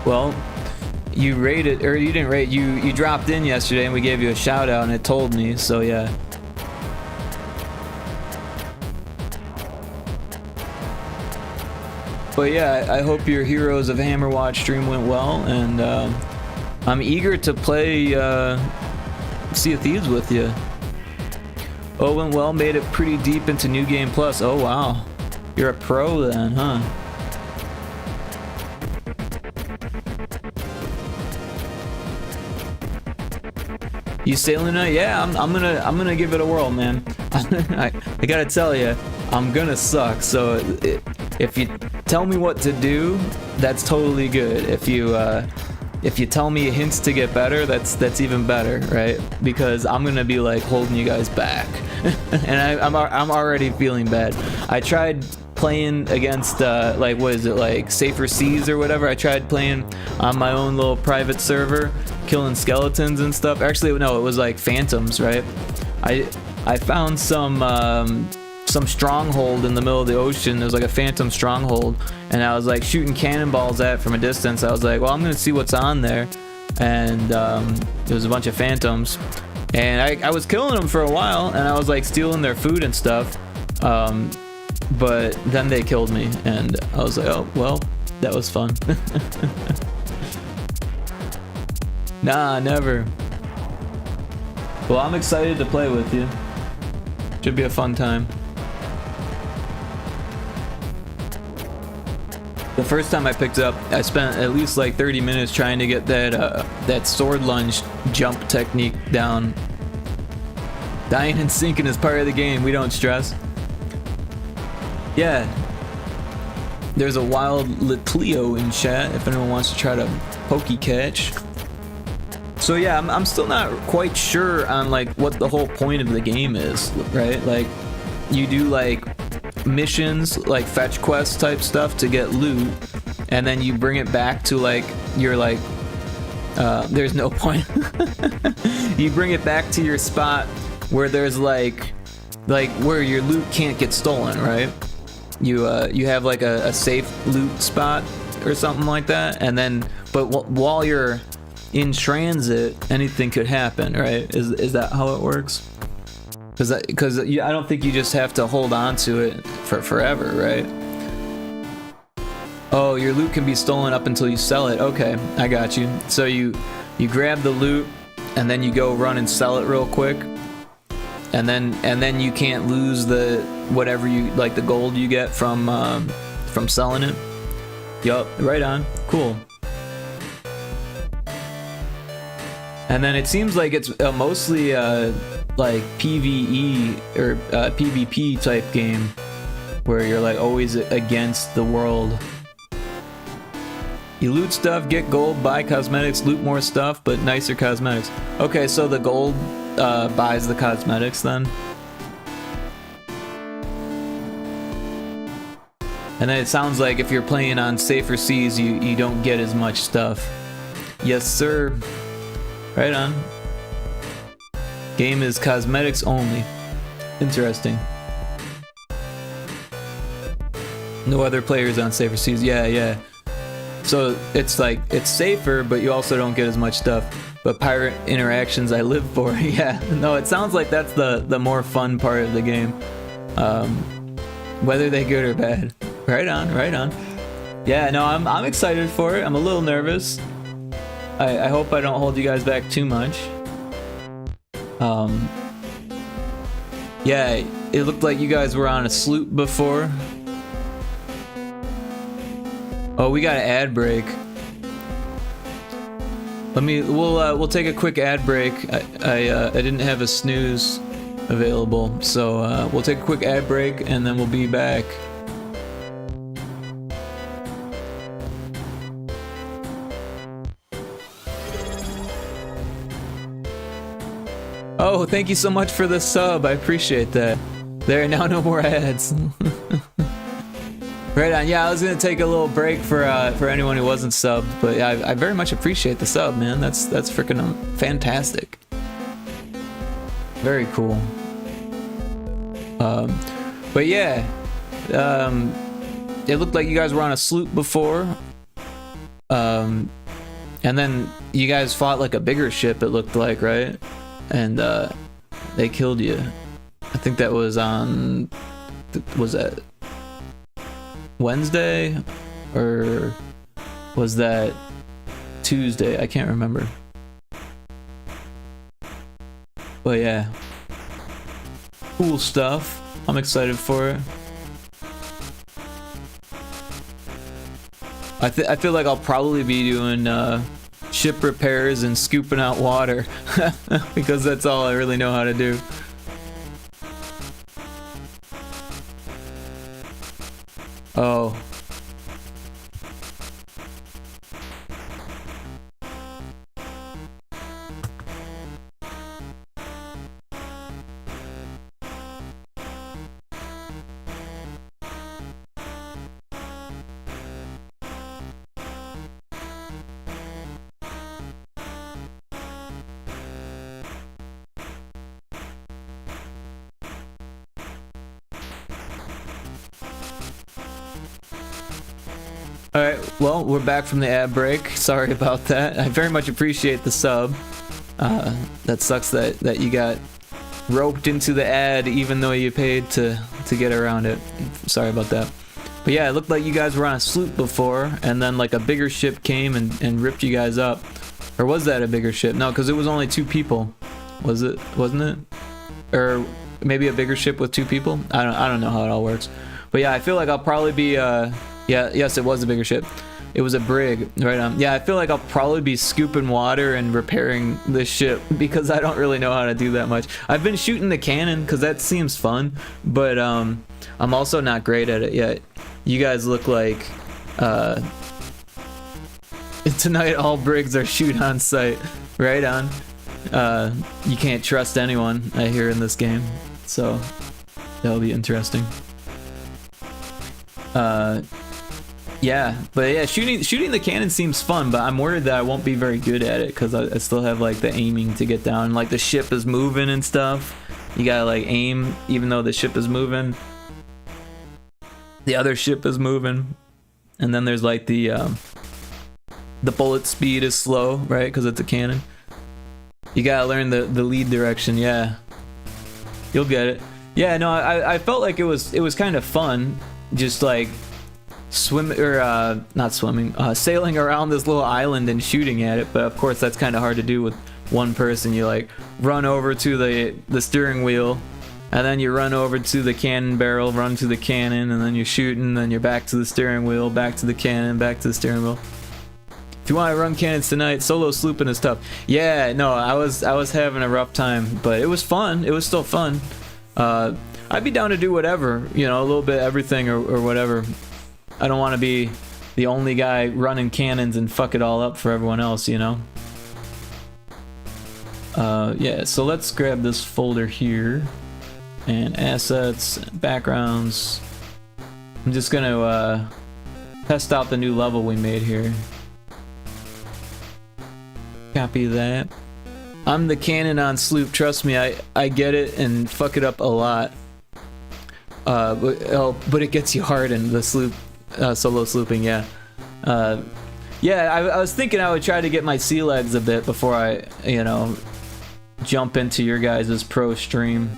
Well, you rated, or you didn't rate, you dropped in yesterday and we gave you a shout out and it told me, so yeah. But yeah, I hope your Heroes of Hammerwatch stream went well, and I'm eager to play Sea of Thieves with you. Oh, went well, made it pretty deep into New Game Plus. Oh wow, you're a pro then, huh? You sailing tonight? Yeah, I'm gonna give it a whirl, man. I gotta tell you, I'm gonna suck. So if you tell me what to do, that's totally good. If you tell me hints to get better, that's even better, right? Because I'm gonna be like holding you guys back, and I'm already feeling bad. I tried playing against like, what is it, like Safer Seas or whatever. I tried playing on my own little private server, killing skeletons and stuff. Actually, no, it was like phantoms, right? I found some stronghold in the middle of the ocean. There was like a phantom stronghold, and I was like shooting cannonballs at it from a distance. I was like, well, I'm gonna see what's on there, and there was a bunch of phantoms, and I was killing them for a while, and I was like stealing their food and stuff, but then they killed me, and I was like, oh well, that was fun. Nah, never. Well, I'm excited to play with you. Should be a fun time. The first time I picked it up, I spent at least like 30 minutes trying to get that sword lunge jump technique down. Dying and sinking is part of the game, we don't stress. Yeah. There's a wild Litleo in chat if anyone wants to try to pokey catch. So yeah, I'm still not quite sure on like what the whole point of the game is, right? Like, you do like missions, like fetch quest type stuff to get loot, and then you bring it back to like your like there's no point. You bring it back to your spot where there's like where your loot can't get stolen, right? You have like a safe loot spot or something like that, and then while you're in transit, anything could happen, right? Is that how it works? Because I don't think you just have to hold on to it for forever, right? Oh, your loot can be stolen up until you sell it. Okay, I got you. So you grab the loot and then you go run and sell it real quick, and then you can't lose the whatever you like, the gold you get from selling it. Yup, right on. Cool. And then it seems like it's mostly like PvE or PvP type game where you're like always against the world. You loot stuff, get gold, buy cosmetics, loot more stuff, but nicer cosmetics. Okay, so the gold buys the cosmetics then. And then it sounds like if you're playing on safer seas, you don't get as much stuff. Yes, sir. Right on. Game is cosmetics only. Interesting. No other players on safer seas. Yeah. So it's like, it's safer, but you also don't get as much stuff. But pirate interactions I live for. Yeah. No, it sounds like that's the more fun part of the game. Whether they're good or bad. Right on. Yeah, no, I'm excited for it. I'm a little nervous. I hope I don't hold you guys back too much. Yeah, it looked like you guys were on a sloop before. Oh, we got an ad break. We'll take a quick ad break. I didn't have a snooze available, so we'll take a quick ad break and then we'll be back. Oh, thank you so much for the sub. I appreciate that. There are now no more ads. Right on. Yeah, I was gonna take a little break for anyone who wasn't subbed, but yeah, I very much appreciate the sub, man. That's freaking fantastic. Very cool. But yeah, it looked like you guys were on a sloop before. And then you guys fought like a bigger ship. It looked like, right? And they killed you. I think that was on, was that Wednesday or was that Tuesday? I can't remember. But yeah, cool stuff. I'm excited for it. I feel like I'll probably be doing ship repairs and scooping out water because that's all I really know how to do. Oh. Alright, well, we're back from the ad break. Sorry about that. I very much appreciate the sub. That sucks that you got roped into the ad even though you paid to get around it. Sorry about that. But yeah, it looked like you guys were on a sloop before, and then like a bigger ship came and ripped you guys up. Or was that a bigger ship? No, because it was only 2 people. wasn't it? Or maybe a bigger ship with 2 people. I don't know how it all works, but yeah, I feel like I'll probably be yes, it was a bigger ship. It was a brig, right on. Yeah, I feel like I'll probably be scooping water and repairing this ship because I don't really know how to do that much. I've been shooting the cannon because that seems fun, but I'm also not great at it yet. You guys look like tonight all brigs are shoot on sight. Right on. You can't trust anyone, I hear, in this game, so that'll be interesting. Yeah, but yeah, shooting the cannon seems fun, but I'm worried that I won't be very good at it because I still have like the aiming to get down. Like the ship is moving and stuff. You gotta like aim even though the ship is moving. The other ship is moving, and then there's like the bullet speed is slow, right? Because it's a cannon. You gotta learn the lead direction. Yeah, you'll get it. Yeah, no, I felt like it was kind of fun, just like sailing around this little island and shooting at it. But of course that's kind of hard to do with one person. You like run over to the steering wheel, and then you run over to the cannon barrel, run to the cannon, and then you're shooting, then you're back to the steering wheel, back to the cannon, back to the steering wheel. If you want to run cannons tonight, solo slooping is tough. Yeah, no, I was having a rough time, but it was fun. It was still fun. I'd be down to do whatever, you know, a little bit everything or whatever. I don't want to be the only guy running cannons and fuck it all up for everyone else, you know? Yeah, so let's grab this folder here. And assets, backgrounds. I'm just gonna test out the new level we made here. Copy that. I'm the cannon on sloop, trust me, I get it and fuck it up a lot. But it gets you hard in the sloop. Solo slooping, yeah. Yeah, I was thinking I would try to get my sea legs a bit before I, you know, jump into your guys' pro stream.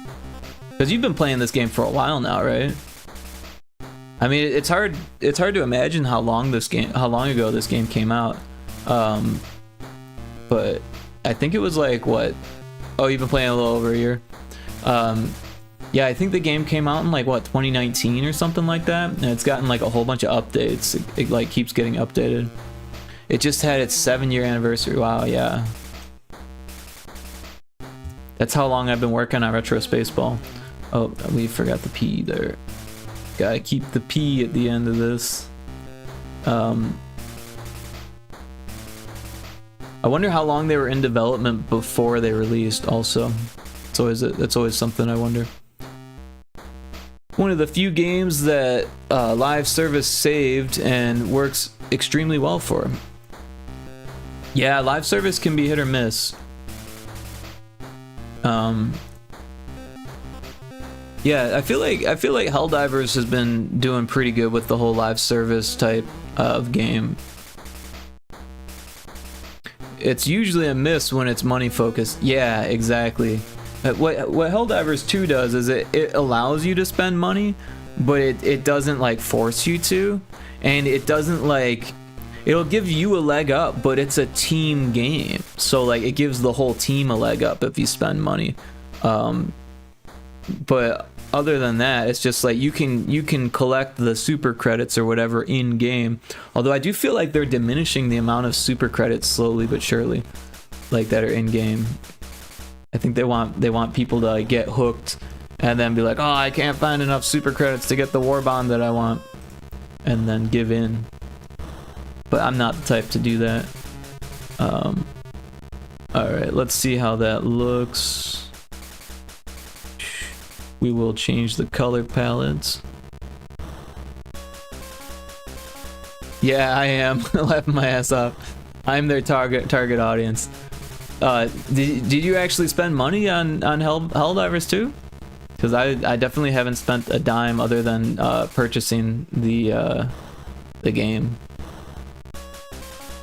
Because you've been playing this game for a while now, right? I mean, it's hard to imagine how long ago this game came out. But I think it was like, what? Oh, you've been playing a little over a year. Yeah, I think the game came out in like, what, 2019 or something like that? And it's gotten like a whole bunch of updates. It like keeps getting updated. It just had its 7-year anniversary. Wow, yeah. That's how long I've been working on Retro Spaceball. Oh, we forgot the P there. Gotta keep the P at the end of this. I wonder how long they were in development before they released also. That's always something I wonder. One of the few games that live service saved and works extremely well for. Yeah, live service can be hit or miss. Yeah, I feel like Helldivers has been doing pretty good with the whole live service type of game. It's usually a miss when it's money focused. Yeah, exactly. What Helldivers 2 does is it allows you to spend money, but it doesn't like force you to, and it doesn't like, it'll give you a leg up, but it's a team game, so like it gives the whole team a leg up if you spend money. But other than that, it's just like you can collect the super credits or whatever in game. Although I do feel like they're diminishing the amount of super credits slowly but surely, like that are in game. I think they want people to like get hooked and then be like, oh, I can't find enough super credits to get the war bond that I want, and then give in. But I'm not the type to do that. Alright, let's see how that looks. We will change the color palettes. Yeah, I am laughing my ass off. I'm their target audience. Did you actually spend money on Helldivers 2? Because I definitely haven't spent a dime other than purchasing the game.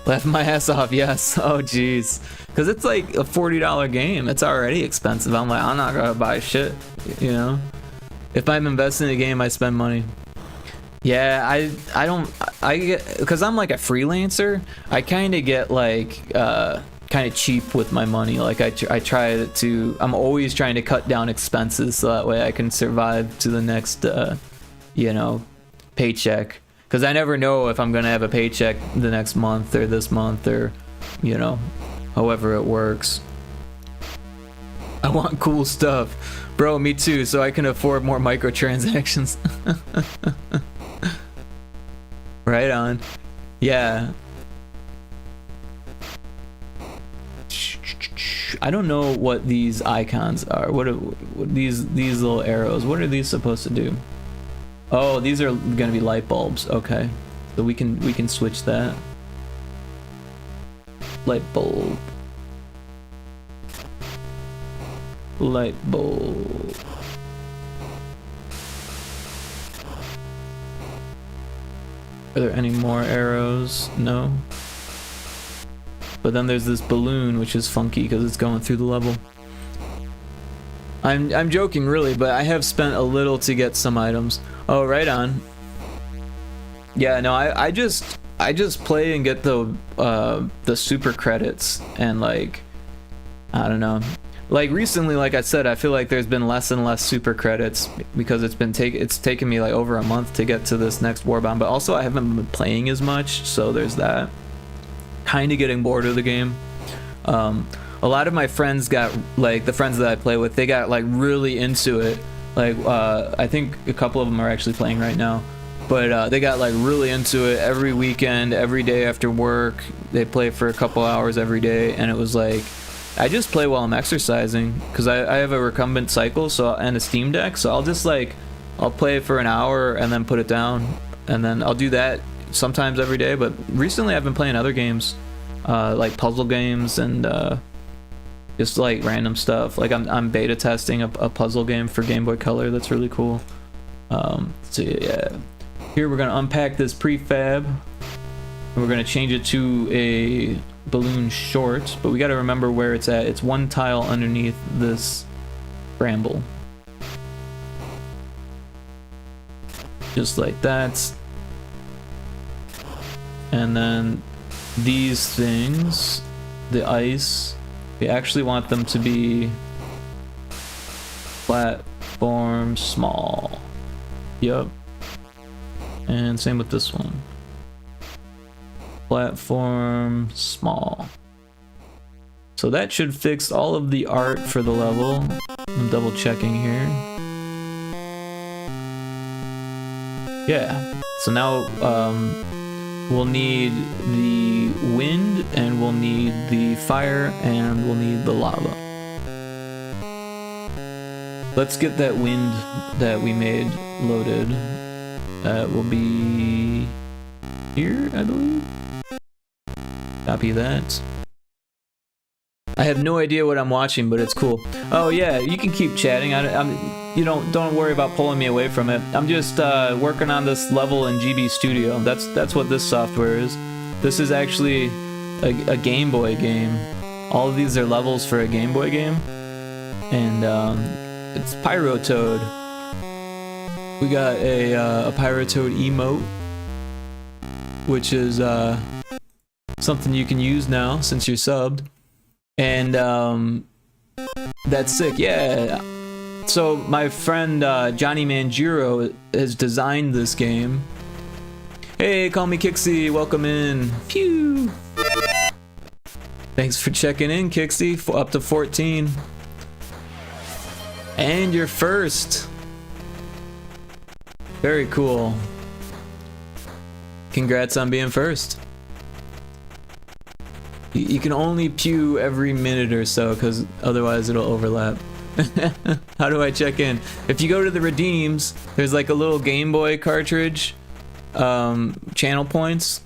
Laughing my ass off, yes. Oh jeez. Because it's like a $40 game. It's already expensive. I'm like, I'm not gonna buy shit, you know? If I'm investing in a game, I spend money. Yeah, I get, because I'm like a freelancer, I kind of get like kind of cheap with my money. Like I try to, I'm always trying to cut down expenses so that way I can survive to the next, you know, paycheck. Because I never know if I'm gonna have a paycheck the next month or this month or, you know, however it works. I want cool stuff. Bro, me too, so I can afford more microtransactions. Right on. Yeah. I don't know what these icons are. What these little arrows? What are these supposed to do? Oh, these are gonna be light bulbs. Okay, so we can switch that. Light bulb. Light bulb. Are there any more arrows? No. But then there's this balloon, which is funky because it's going through the level. I'm joking, really, but I have spent a little to get some items. Oh, right on. Yeah, no, I just play and get the super credits, and like, I don't know. Like recently, like I said, I feel like there's been less and less super credits because it's taken me like over a month to get to this next Warbomb, but also I haven't been playing as much, so there's that. Kind of getting bored of the game. A lot of my friends got, like the friends that I play with, they got like really into it. Like I think a couple of them are actually playing right now, but they got like really into it every weekend, every day after work. They play for a couple hours every day, and it was like, I just play while I'm exercising because I have a recumbent cycle, so, and a Steam Deck, so I'll just like, I'll play for an hour and then put it down, and then I'll do that sometimes every day. But recently I've been playing other games, like puzzle games and just like random stuff. Like I'm beta testing a puzzle game for Game Boy Color that's really cool. So yeah, here we're gonna unpack this prefab and we're gonna change it to a balloon short, but we got to remember where it's at. It's one tile underneath this bramble, just like that. And then these things, the ice, we actually want them to be platform small. Yep. And same with this one. Platform small. So that should fix all of the art for the level. I'm double checking here. Yeah. So now we'll need the wind, and we'll need the fire, and we'll need the lava. Let's get that wind that we made loaded. That will be here, I believe. Copy that. I have no idea what I'm watching, but it's cool. Oh yeah, you can keep chatting. You don't worry about pulling me away from it. I'm just working on this level in GB Studio. That's what this software is. This is actually a Game Boy game. All of these are levels for a Game Boy game, and it's Pyrotoad. We got a Pyrotoad emote, which is something you can use now since you're subbed, and that's sick. Yeah. So my friend Johnny Manjiro has designed this game. Hey, call me Kixie. Welcome in. Pew. Thanks for checking in, Kixie. Up to 14, and you're first. Very cool. Congrats on being first. You can only pew every minute or so, because otherwise it'll overlap. How do I check in? If you go to the redeems, there's like a little Game Boy cartridge, channel points,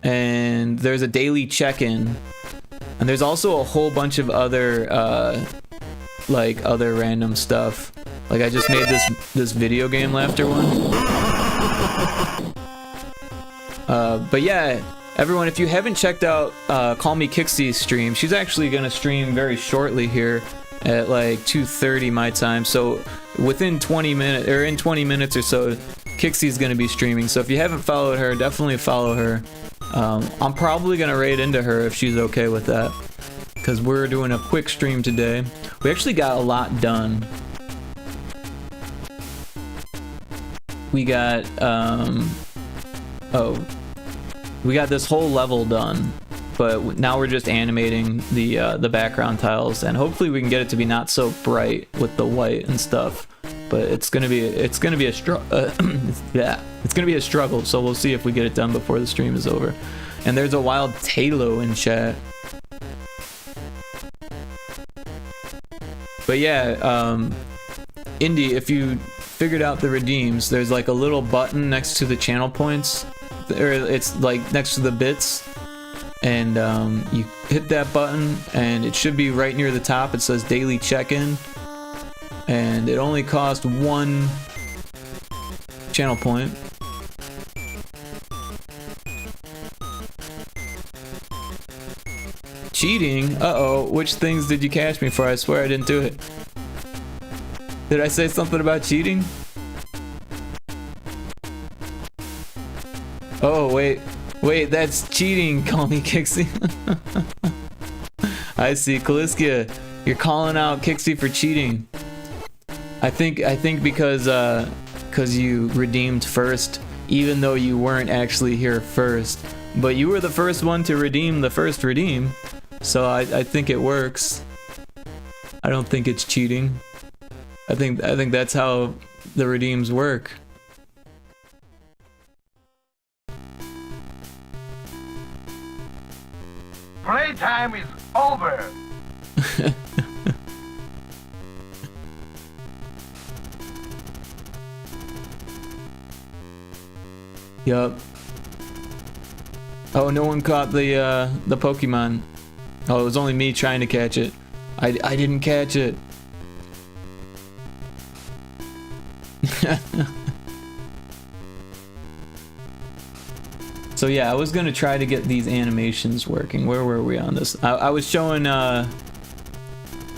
and there's a daily check-in, and there's also a whole bunch of other like other random stuff. Like I just made this video game laughter one. But yeah, everyone, if you haven't checked out Call Me Kixie's stream, she's actually gonna stream very shortly here at like 2:30 my time. So within 20 minutes, or in 20 minutes or so, Kixie's gonna be streaming. So if you haven't followed her, definitely follow her. I'm probably gonna raid into her if she's okay with that, because we're doing a quick stream today. We actually got a lot done. We got we got this whole level done, but now we're just animating the background tiles, and hopefully we can get it to be not so bright with the white and stuff. But it's gonna be a struggle. Yeah, it's gonna be a struggle. So we'll see if we get it done before the stream is over. And there's a wild Talo in chat. But yeah, Indy, if you figured out the redeems, there's like a little button next to the channel points, or it's like next to the bits, and you hit that button, and it should be right near the top. It says daily check-in. And it only cost 1 channel point. Cheating? Uh-oh, which things did you catch me for? I swear I didn't do it. Did I say something about cheating? Oh, wait, that's cheating, call me Kixie. I see, Kaliskia, you're calling out Kixie for cheating. I think because you redeemed first, even though you weren't actually here first, but you were the first one to redeem the first redeem, so I think it works. I don't think it's cheating. I think that's how the redeems work. Playtime is over. Yup. Oh, no one caught the Pokemon. Oh, it was only me trying to catch it. I didn't catch it. So yeah, I was gonna try to get these animations working. Where were we on this? I was showing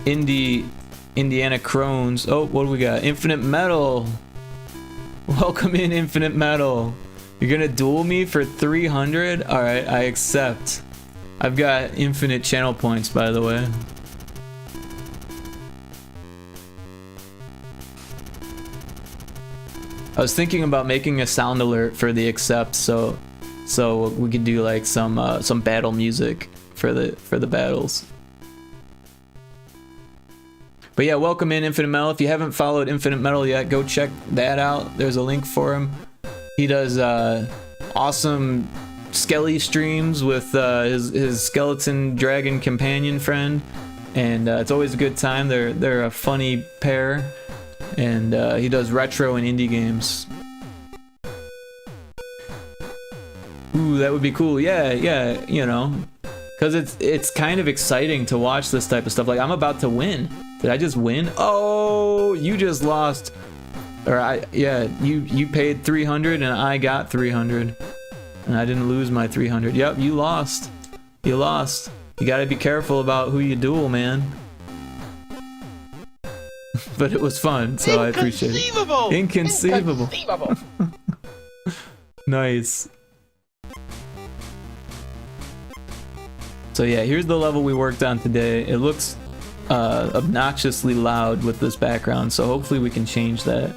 Indiana Crones. Oh, what do we got? Infinite Metal. Welcome in, Infinite Metal. You're gonna duel me for 300? Alright, I accept. I've got infinite channel points, by the way. I was thinking about making a sound alert for the accept, so we could do like some battle music for the battles. But yeah, welcome in, Infinite Metal. If you haven't followed Infinite Metal yet, go check that out. There's a link for him. He does awesome Skelly streams with his skeleton dragon companion friend, and it's always a good time. They're a funny pair, and he does retro and indie games. Ooh, that would be cool. Yeah, you know, because it's kind of exciting to watch this type of stuff. Like, I'm about to win. Did I just win? Oh, you just lost. Or you paid 300 and I got 300. And I didn't lose my 300. Yep, you lost. You lost. You gotta be careful about who you duel, man. But it was fun, so I appreciate it. Inconceivable! Nice. So yeah, here's the level we worked on today. It looks obnoxiously loud with this background, so hopefully we can change that.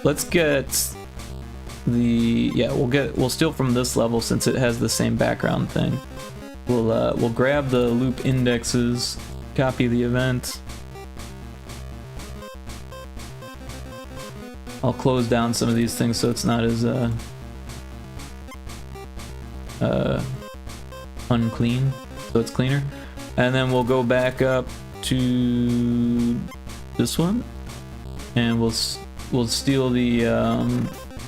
Let's get we'll steal from this level since it has the same background thing. We'll grab the loop indexes, copy the event. I'll close down some of these things so it's not as unclean, so it's cleaner. And then we'll go back up to this one, and we'll steal the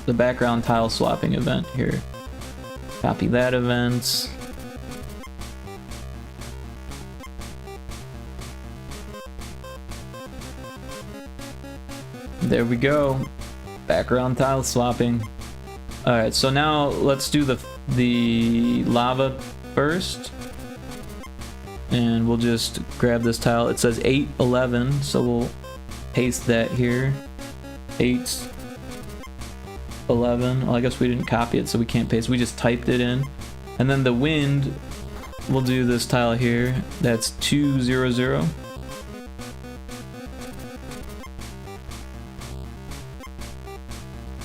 background tile swapping event here. Copy that event. There we go. Background tile swapping. Alright, so now let's do the lava first. And we'll just grab this tile. It says 811, so we'll paste that here. 8 11. Well, I guess we didn't copy it, so we can't paste. We just typed it in. And then the wind, we'll do this tile here. That's 200.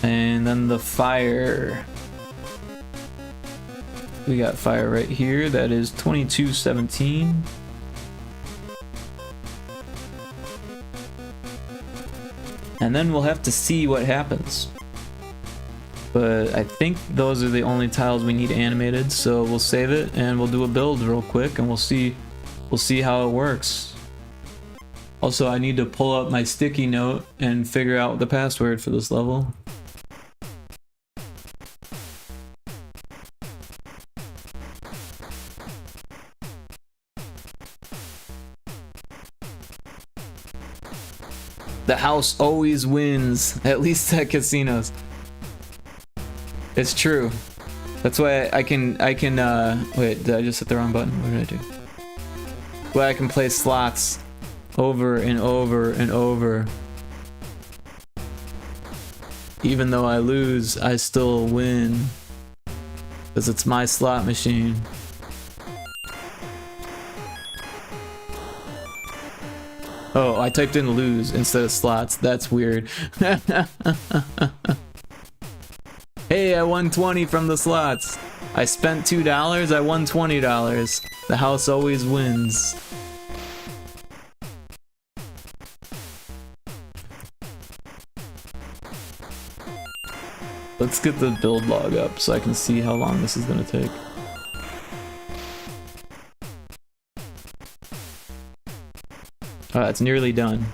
And then the fire. We got fire right here. That is 2217. And then we'll have to see what happens. But I think those are the only tiles we need animated, so we'll save it and we'll do a build real quick and we'll see how it works. Also, I need to pull up my sticky note and figure out the password for this level. The house always wins, at least at casinos. It's true. That's why I can wait, did I just hit the wrong button? What did I do? Well, I can play slots over and over and over. Even though I lose, I still win. Because it's my slot machine. Oh, I typed in lose instead of slots. That's weird. Hey, I won 20 from the slots. I spent $2, I won $20. The house always wins. Let's get the build log up so I can see how long this is gonna take. Oh, it's nearly done.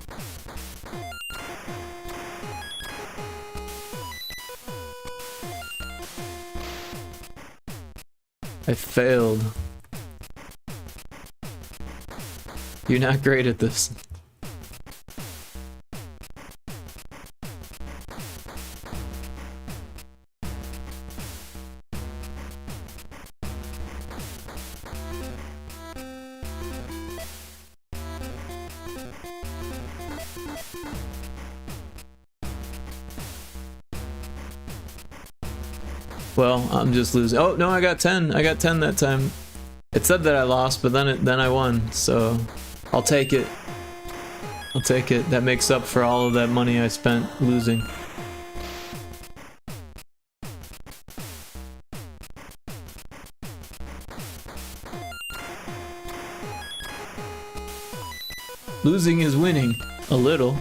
I failed. You're not great at this. Well, I'm just losing. Oh no, I got 10. I got 10 that time. It said that I lost, but then I won. So I'll take it. I'll take it. That makes up for all of that money I spent losing. Losing is winning. A little.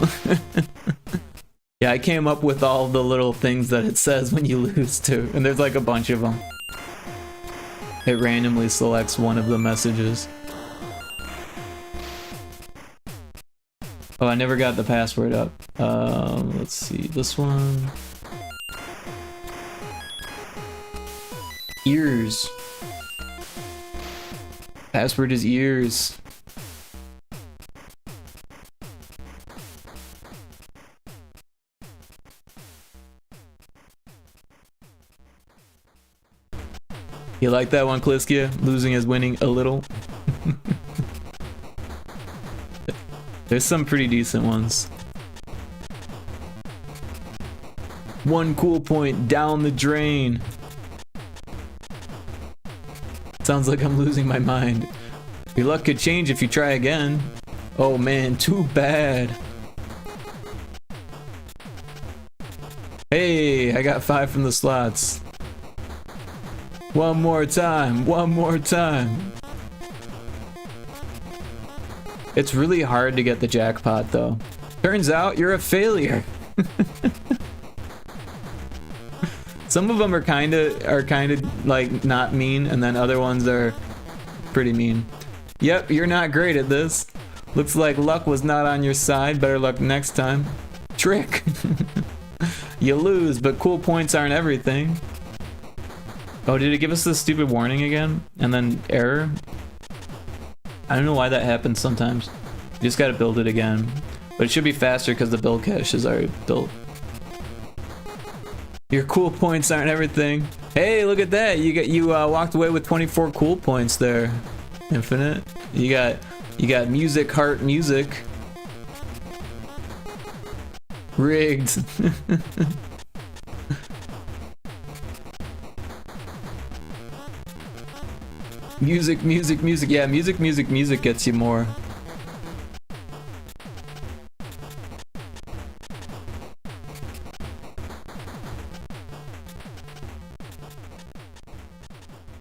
Yeah, I came up with all the little things that it says when you lose too, and there's like a bunch of them. It randomly selects one of the messages. Oh, I never got the password up. Let's see, this one. Ears. Password is ears. You like that one, Kliskia? Losing is winning a little. There's some pretty decent ones. One cool point down the drain. Sounds like I'm losing my mind. Your luck could change if you try again. Oh man, too bad. Hey, I got 5 from the slots. One more time, one more time. It's really hard to get the jackpot though. Turns out you're a failure. Some of them are kinda like not mean, and then other ones are pretty mean. Yep, you're not great at this. Looks like luck was not on your side. Better luck next time. Trick. You lose, but cool points aren't everything. Oh, did it give us this stupid warning again? And then error? I don't know why that happens sometimes. You just gotta build it again. But it should be faster because the build cache is already built. Your cool points aren't everything. Hey, look at that! You walked away with 24 cool points there. Infinite. You got music, heart, music. Rigged. Music, music, music. Yeah, music, music, music gets you more.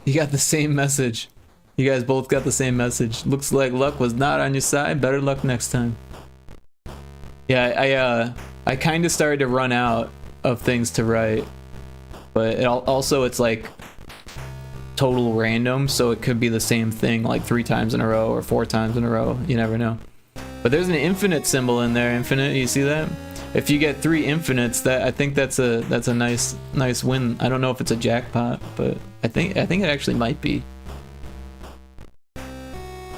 You got the same message. You guys both got the same message. Looks like luck was not on your side. Better luck next time. Yeah, I kind of started to run out of things to write, but also it's like total random, so it could be the same thing like 3 times in a row or 4 times in a row. You never know. But there's an infinite symbol in there. Infinite. You see that? If you get 3 infinites, that I think that's a nice win. I don't know if it's a jackpot, but I think it actually might be.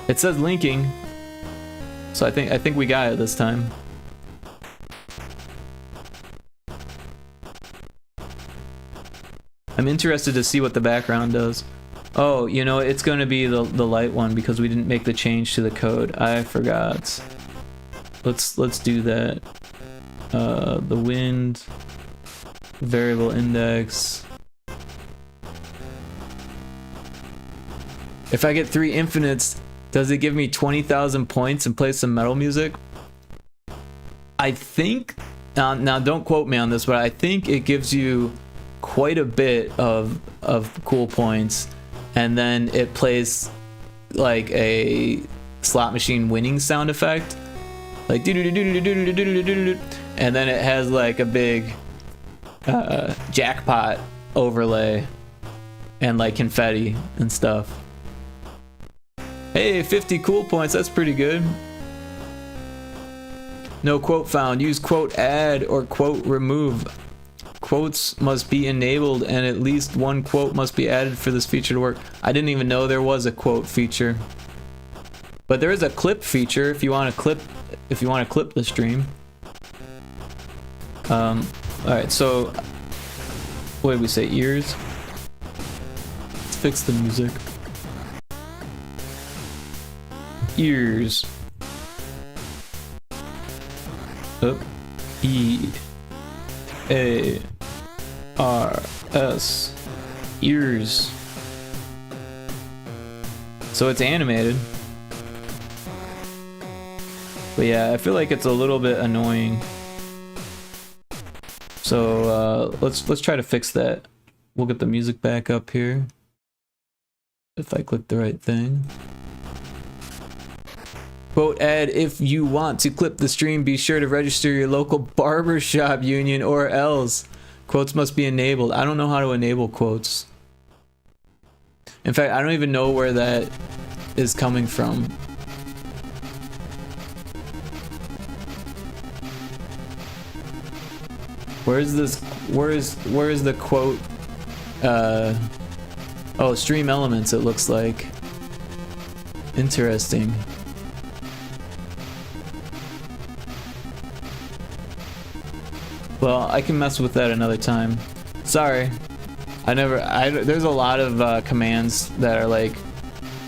It says linking, so I think we got it this time. I'm interested to see what the background does. Oh, you know, it's going to be the light one because we didn't make the change to the code. I forgot. Let's do that. The wind, variable index. If I get 3 infinites, does it give me 20,000 points and play some metal music? I think, now don't quote me on this, but I think it gives you quite a bit of cool points, and then it plays like a slot machine winning sound effect, like and then it has like a big jackpot overlay and like confetti and stuff. Hey, 50 cool points, that's pretty good. No quote found. Use quote add or quote remove. Quotes must be enabled and at least 1 quote must be added for this feature to work. I didn't even know there was a quote feature. But there is a clip feature if you want to clip the stream. Alright, so what did we say? Ears? Let's fix the music. Ears. Up. E. A. R. S. Ears. So it's animated. But yeah, I feel like it's a little bit annoying. So let's try to fix that. We'll get the music back up here. If I click the right thing. Quote add, if you want to clip the stream, be sure to register your local barbershop union or else. Quotes must be enabled. I don't know how to enable quotes. In fact, I don't even know where that is coming from. Where is the quote? Oh, stream elements it looks like. Interesting. Well, I can mess with that another time. Sorry. There's a lot of commands that are like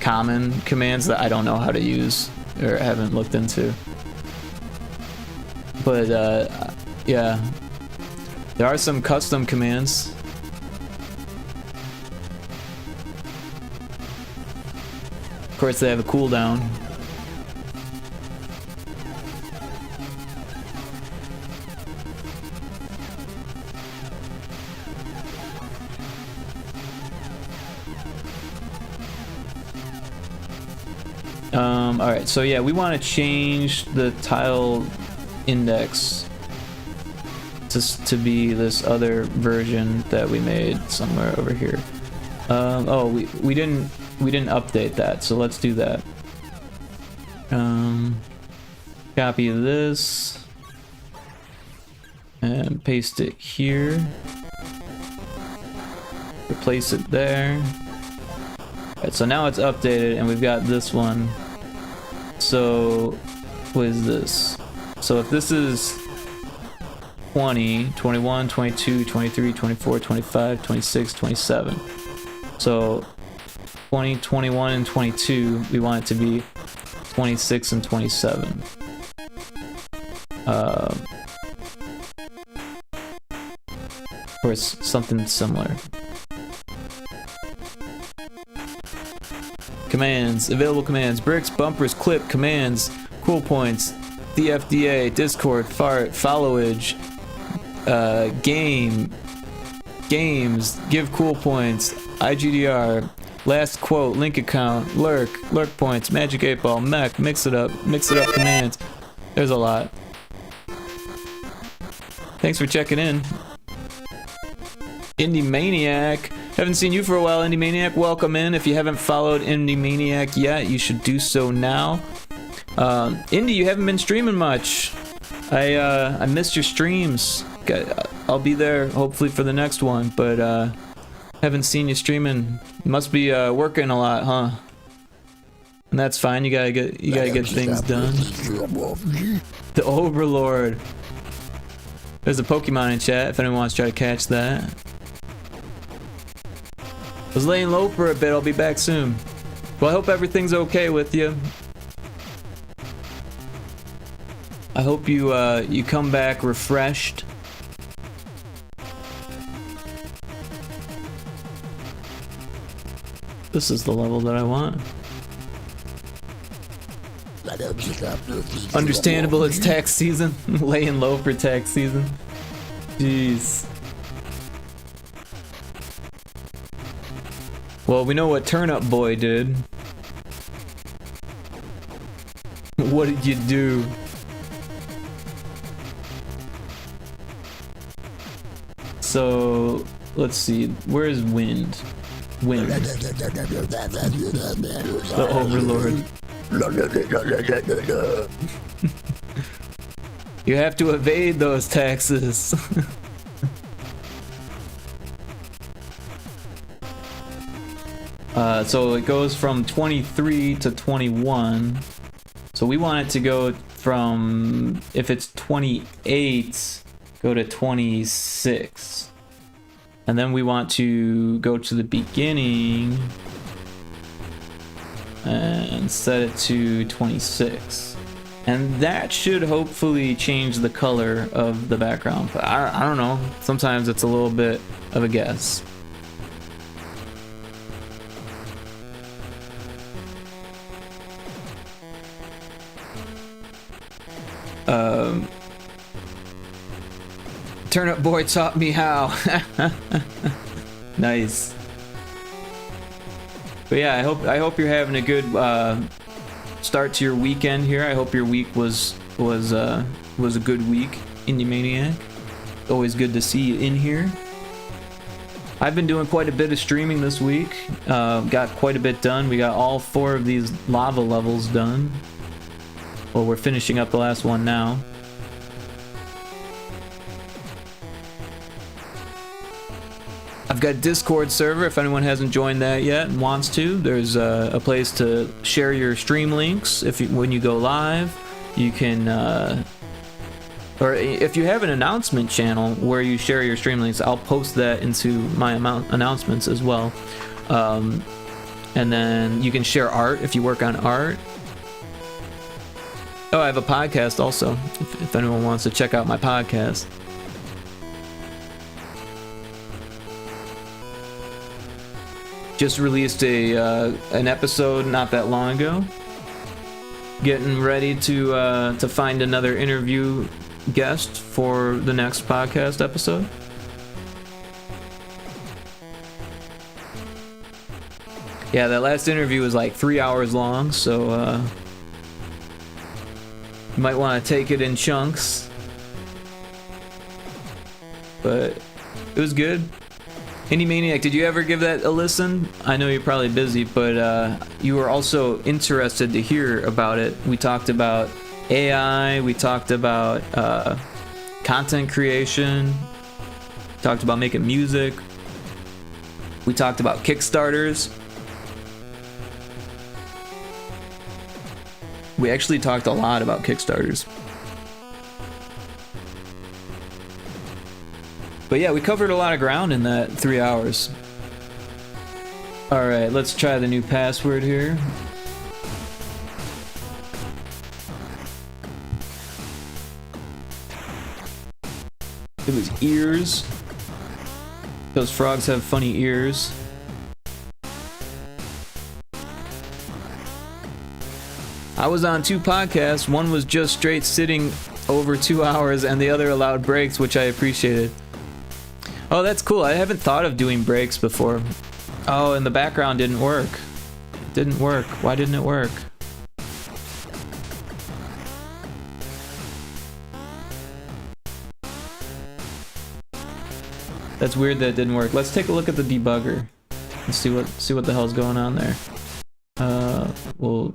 common commands that I don't know how to use or haven't looked into. But yeah. There are some custom commands. Of course, they have a cooldown. Alright, so yeah, we want to change the tile index to be this other version that we made somewhere over here. Oh, we didn't update that, so let's do that. Copy this and paste it here. Replace it there. Alright, so now it's updated and we've got this one. So what is this? So if this is 20, 21, 22, 23, 24, 25, 26, 27. So 20, 21, and 22, we want it to be 26 and 27. Of course, something similar. commands, available commands, bricks, bumpers, clip, commands, cool points, DFDA, Discord, fart, followage, games, give cool points, IGDR, last quote, link account, lurk points, magic 8 ball, mech, mix it up commands. There's a lot. Thanks for checking in. Indie Maniac. Haven't seen you for a while, Indie Maniac. Welcome in. If you haven't followed Indie Maniac yet, you should do so now. Indie, you haven't been streaming much. I missed your streams. I'll be there hopefully for the next one, but haven't seen you streaming. You must be working a lot, huh? And that's fine. You gotta get things done. The Overlord. There's a Pokemon in chat if anyone wants to try to catch that. I was laying low for a bit. I'll be back soon. Well, I hope everything's okay with you. I hope you you come back refreshed. This is the level that I want. Understandable, it's tax season. Laying low for tax season. Jeez. Well, we know what Turnip Boy did. What did you do? So, let's see. Where's Wind? Wind. The Overlord. You have to evade those taxes. So it goes from 23 to 21. So we want it to go from, if it's 28, go to 26. And then we want to go to the beginning and set it to 26. And that should hopefully change the color of the background. But I don't know. Sometimes it's a little bit of a guess. Turnip Boy taught me how. Nice. But yeah, I hope you're having a good start to your weekend here. I hope your week was a good week, Indie Maniac. Always good to see you in here. I've been doing quite a bit of streaming this week. Got quite a bit done. We got all 4 of these lava levels done. Well, we're finishing up the last one now. I've got a Discord server if anyone hasn't joined that yet and wants to. There's a place to share your stream links when you go live. You can, or if you have an announcement channel where you share your stream links, I'll post that into my announcements as well. And then you can share art if you work on art. Oh, I have a podcast also, if anyone wants to check out my podcast. Just released an episode not that long ago. Getting ready to find another interview guest for the next podcast episode. Yeah, that last interview was like 3 hours long, so you might want to take it in chunks. But it was good. Indie Maniac, did you ever give that a listen? I know you're probably busy, but you were also interested to hear about it. We talked about AI, we talked about content creation, talked about making music, we talked about Kickstarters. We actually talked a lot about Kickstarters. But yeah, we covered a lot of ground in that 3 hours. Alright, let's try the new password here. It was ears. Those frogs have funny ears. I was on 2 podcasts. One was just straight sitting over 2 hours, and the other allowed breaks, which I appreciated. Oh, that's cool. I haven't thought of doing breaks before. Oh, and the background didn't work. It didn't work. Why didn't it work? That's weird that it didn't work. Let's take a look at the debugger and see what the hell's going on there. Well,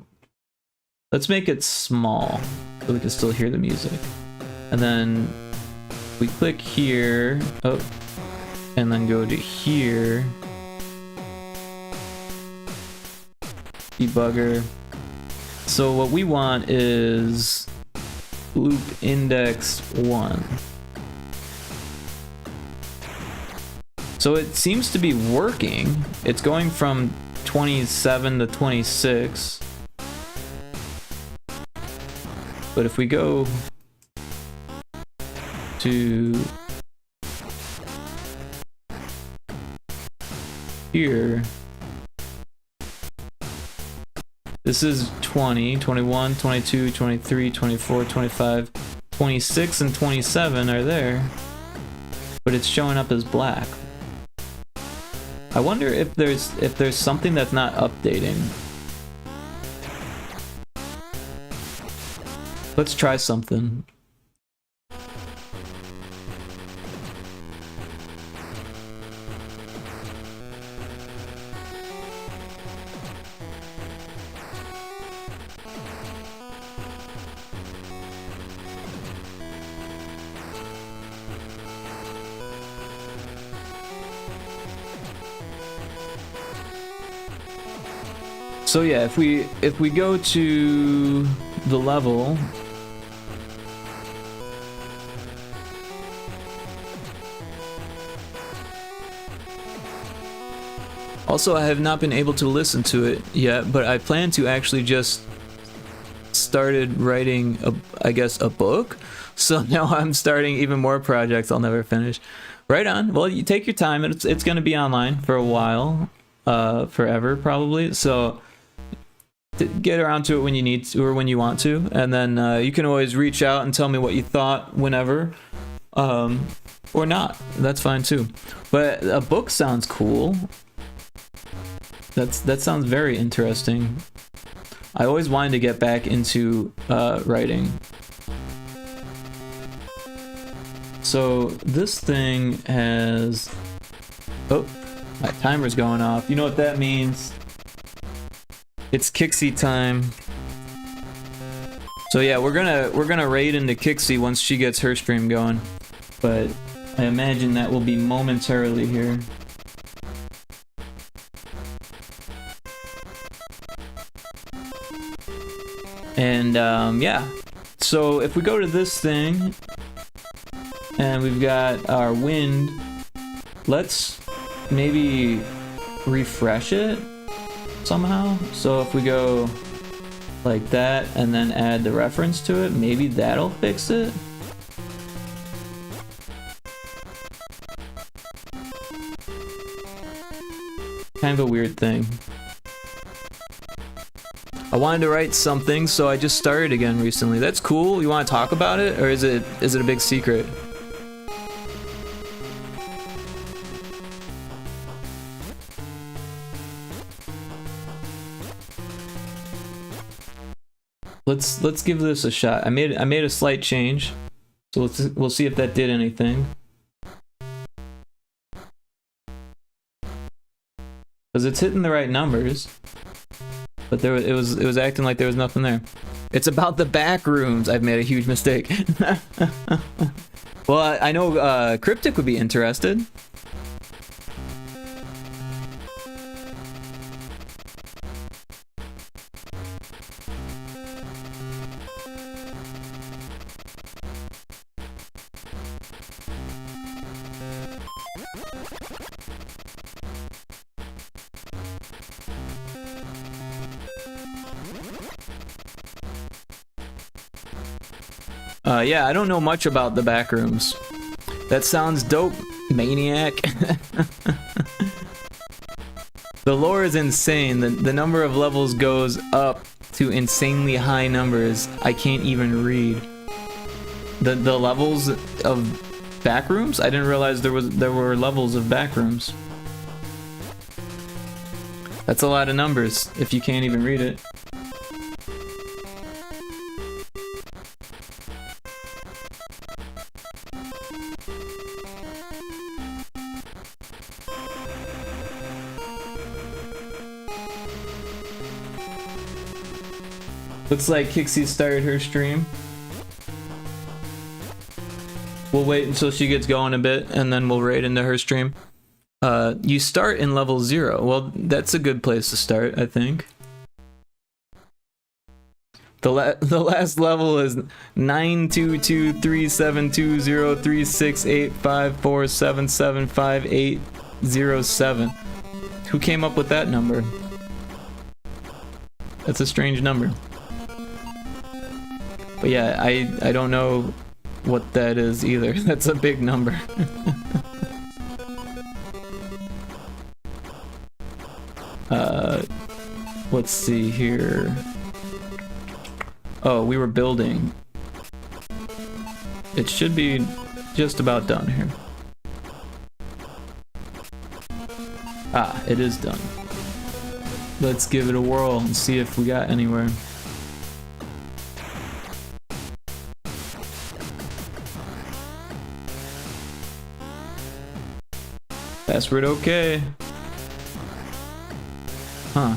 let's make it small so we can still hear the music. And then we click here, oh, and then go to here. Debugger. So what we want is loop index 1. So it seems to be working. It's going from 27 to 26. But if we go to here, this is 20, 21, 22, 23, 24, 25, 26, and 27 are there, but it's showing up as black. I wonder if there's something that's not updating. Let's try something. So yeah, if we go to the level, also I have not been able to listen to it yet, but I plan to actually just started writing I guess a book. So now I'm starting even more projects I'll never finish. Right on. Well, you take your time. It's going to be online for a while, forever probably. So get around to it when you need to or when you want to, and then you can always reach out and tell me what you thought whenever, or not. That's fine too. But a book sounds cool. That sounds very interesting. I always wanted to get back into writing. So this thing has, oh, my timer's going off. You know what that means? It's Kixie time. So yeah, we're gonna raid into Kixie once she gets her stream going, but I imagine that will be momentarily here. And yeah, so if we go to this thing and we've got our wind, let's maybe refresh it somehow. So if we go like that and then add the reference to it, maybe that'll fix it. Kind of a weird thing. I wanted to write something, so I just started again recently. That's cool. You want to talk about it, or is it a big secret? Let's give this a shot. I made a slight change, so we'll see if that did anything. Because it's hitting the right numbers, but it was acting like there was nothing there. It's about the back rooms. I've made a huge mistake. Well, I know Cryptic would be interested. Yeah, I don't know much about the back rooms. That sounds dope, maniac. The lore is insane. The number of levels goes up to insanely high numbers I can't even read. The levels of back rooms? I didn't realize there were levels of back rooms. That's a lot of numbers if you can't even read it. Looks like Kixie started her stream. We'll wait until she gets going a bit and then we'll raid into her stream. You start in level 0. Well, that's a good place to start, I think. The last level is 9223720368547758807. Who came up with that number? That's a strange number. But yeah, I don't know what that is either. That's a big number. Let's see here. Oh, we were building. It should be just about done here. Ah, it is done. Let's give it a whirl and see if we got anywhere. Password okay. Huh.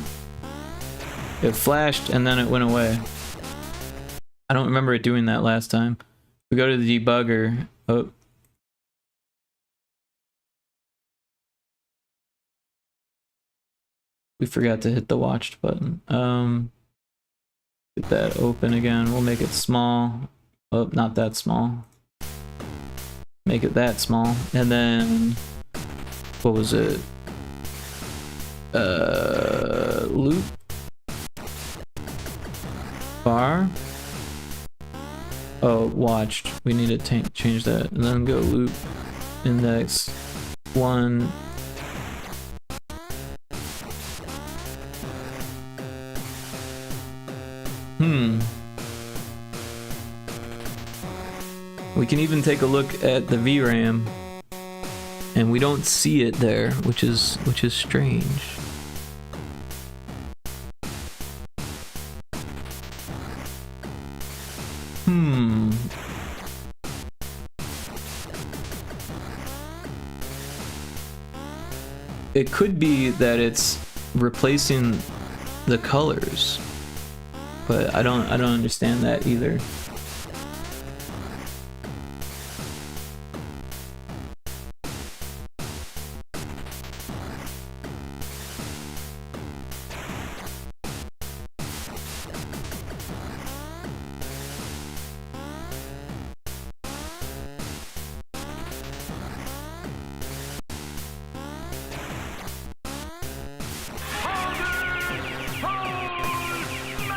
It flashed and then it went away. I don't remember it doing that last time. We go to the debugger. Oh. We forgot to hit the watched button. Get that open again. We'll make it small. Oh, not that small. Make it that small. And then what was it? Loop bar. Oh, watched. We need to change that, and then go loop index 1. We can even take a look at the VRAM, and we don't see it there, which is strange. It could be that it's replacing the colors, but I don't understand that either.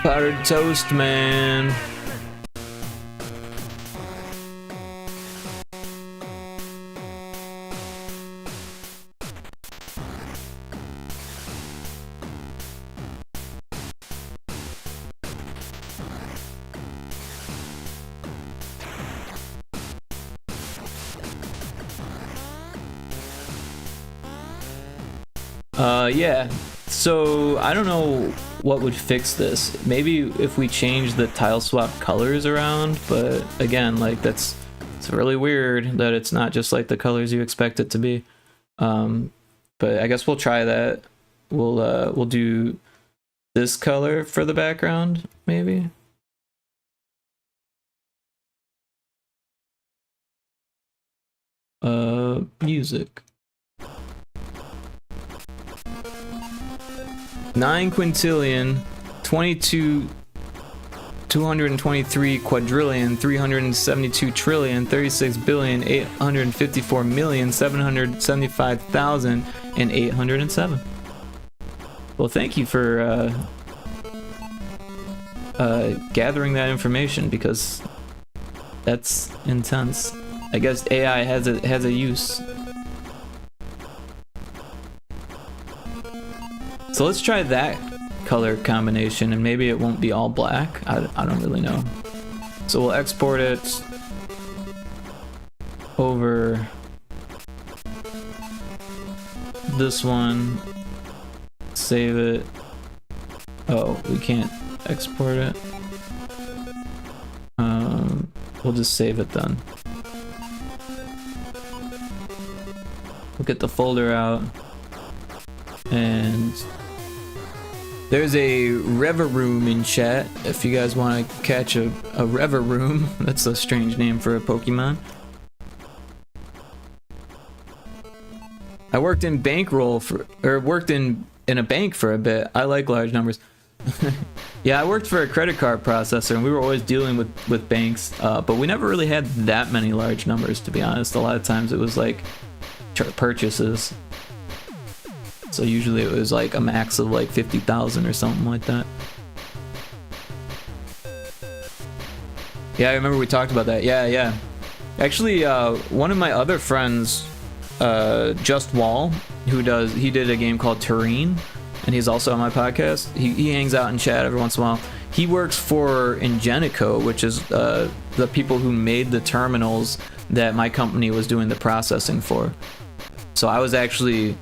Powdered toast, man. Yeah. So I don't know what would fix this. Maybe if we change the tile swap colors around, but again, like it's really weird that it's not just like the colors you expect it to be. But I guess we'll try that. We'll do this color for the background, maybe. Music. 9 quintillion, 22, 223 quadrillion, 372 trillion, 36 billion, 854 million, 775,807. Well, thank you for gathering that information, because that's intense. I guess AI has a use. So let's try that color combination, and maybe it won't be all black. I don't really know. So we'll export it over this one, save it. Oh, we can't export it. We'll just save it then. We'll get the folder out, and there's a Reveroom in chat if you guys want to catch a Reveroom. That's a strange name for a Pokemon. I worked in worked in a bank for a bit. I like large numbers. Yeah, I worked for a credit card processor, and we were always dealing with banks, but we never really had that many large numbers, to be honest. A lot of times it was like purchases. So usually it was like a max of like 50,000 or something like that. Yeah, I remember we talked about that. Yeah. Actually, one of my other friends, Just Wall, he did a game called Terrain, and he's also on my podcast. He hangs out in chat every once in a while. He works for Ingenico, which is the people who made the terminals that my company was doing the processing for. So I was actually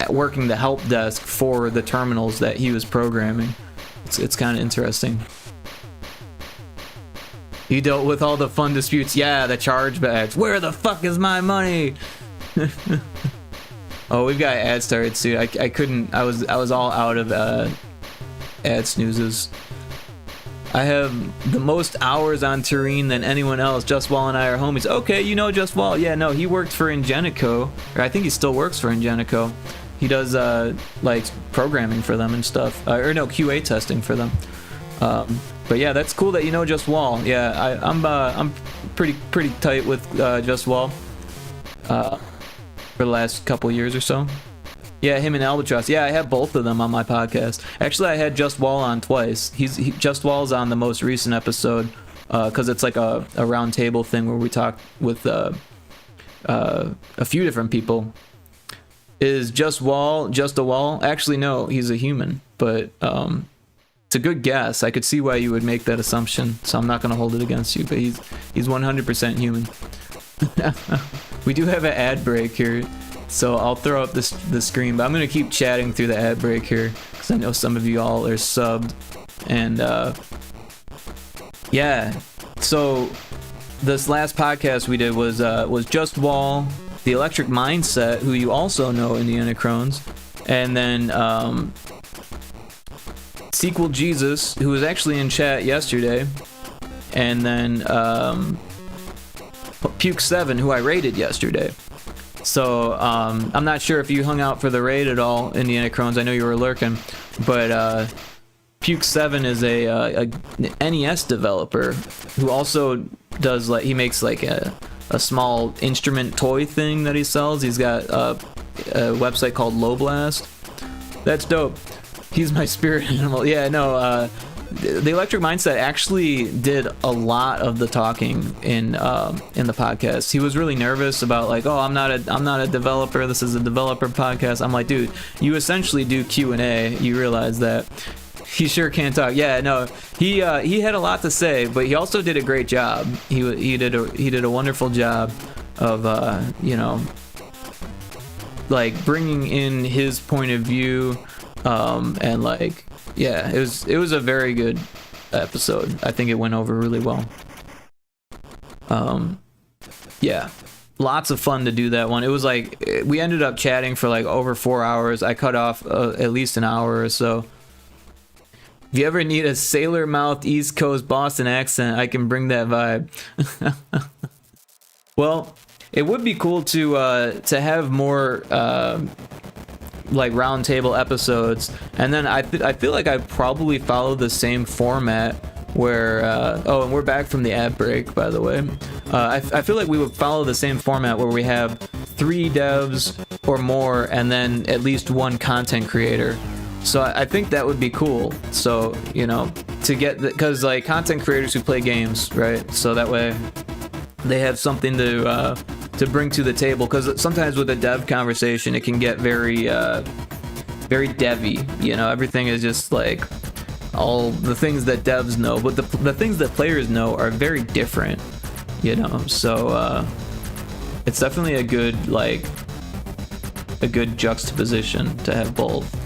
working the help desk for the terminals that he was programming. It's kind of interesting. He dealt with all the fun disputes. Yeah, the chargebacks. Where the fuck is my money? Oh, we've got ad started soon. I couldn't. I was all out of ad snoozes. I have the most hours on Terrain than anyone else. Just Wall and I are homies. Okay, you know Just Wall. Yeah, no, he worked for Ingenico, or I think he still works for Ingenico. He does like programming for them and stuff, or no, QA testing for them. But yeah, that's cool that you know Just Wall. Yeah, I'm pretty tight with Just Wall for the last couple years or so. Yeah, him and Albatross. Yeah, I have both of them on my podcast. Actually, I had Just Wall on twice. Just Wall's on the most recent episode because it's like a round table thing where we talk with a few different people. Is Just Wall just a wall? Actually, no, he's a human, but it's a good guess. I could see why you would make that assumption, so I'm not going to hold it against you, but he's 100% human. We do have an ad break here, so I'll throw up the screen, but I'm going to keep chatting through the ad break here, because I know some of you all are subbed, and yeah, so this last podcast we did was Just Wall, the Electric Mindset, who you also know, Indiana Crones, and then Sequel Jesus, who was actually in chat yesterday, and then Puke 7, who I raided yesterday. So I'm not sure if you hung out for the raid at all, Indiana Crones. I know you were lurking, but Puke 7 is a NES developer who also does he makes like a small instrument toy thing that he sells. He's got a website called Low Blast. That's dope. He's my spirit animal. Yeah, no, the Electric Mindset actually did a lot of the talking in the podcast. He was really nervous about oh, I'm not a developer. This is a developer podcast. I'm like, dude, you essentially do Q&A. You realize that. He sure can't talk. Yeah, no, he had a lot to say, but he also did a great job. He did a wonderful job of bringing in his point of view. And yeah, it was a very good episode. I think it went over really well. Yeah, lots of fun to do that one. It was we ended up chatting for over 4 hours. I cut off at least an hour or so. If you ever need a sailor mouth East Coast Boston accent, I can bring that vibe. Well, it would be cool to have more round table episodes, and then I feel like I probably follow the same format where oh, and we're back from the ad break, by the way. I feel like we would follow the same format where we have 3 devs or more and then at least 1 content creator. So I think that would be cool. So to get because content creators who play games, right? So that way they have something to bring to the table, because sometimes with a dev conversation it can get very very devy. You know, everything is just like all the things that devs know, but the things that players know are very different. You know, so it's definitely a good juxtaposition to have both.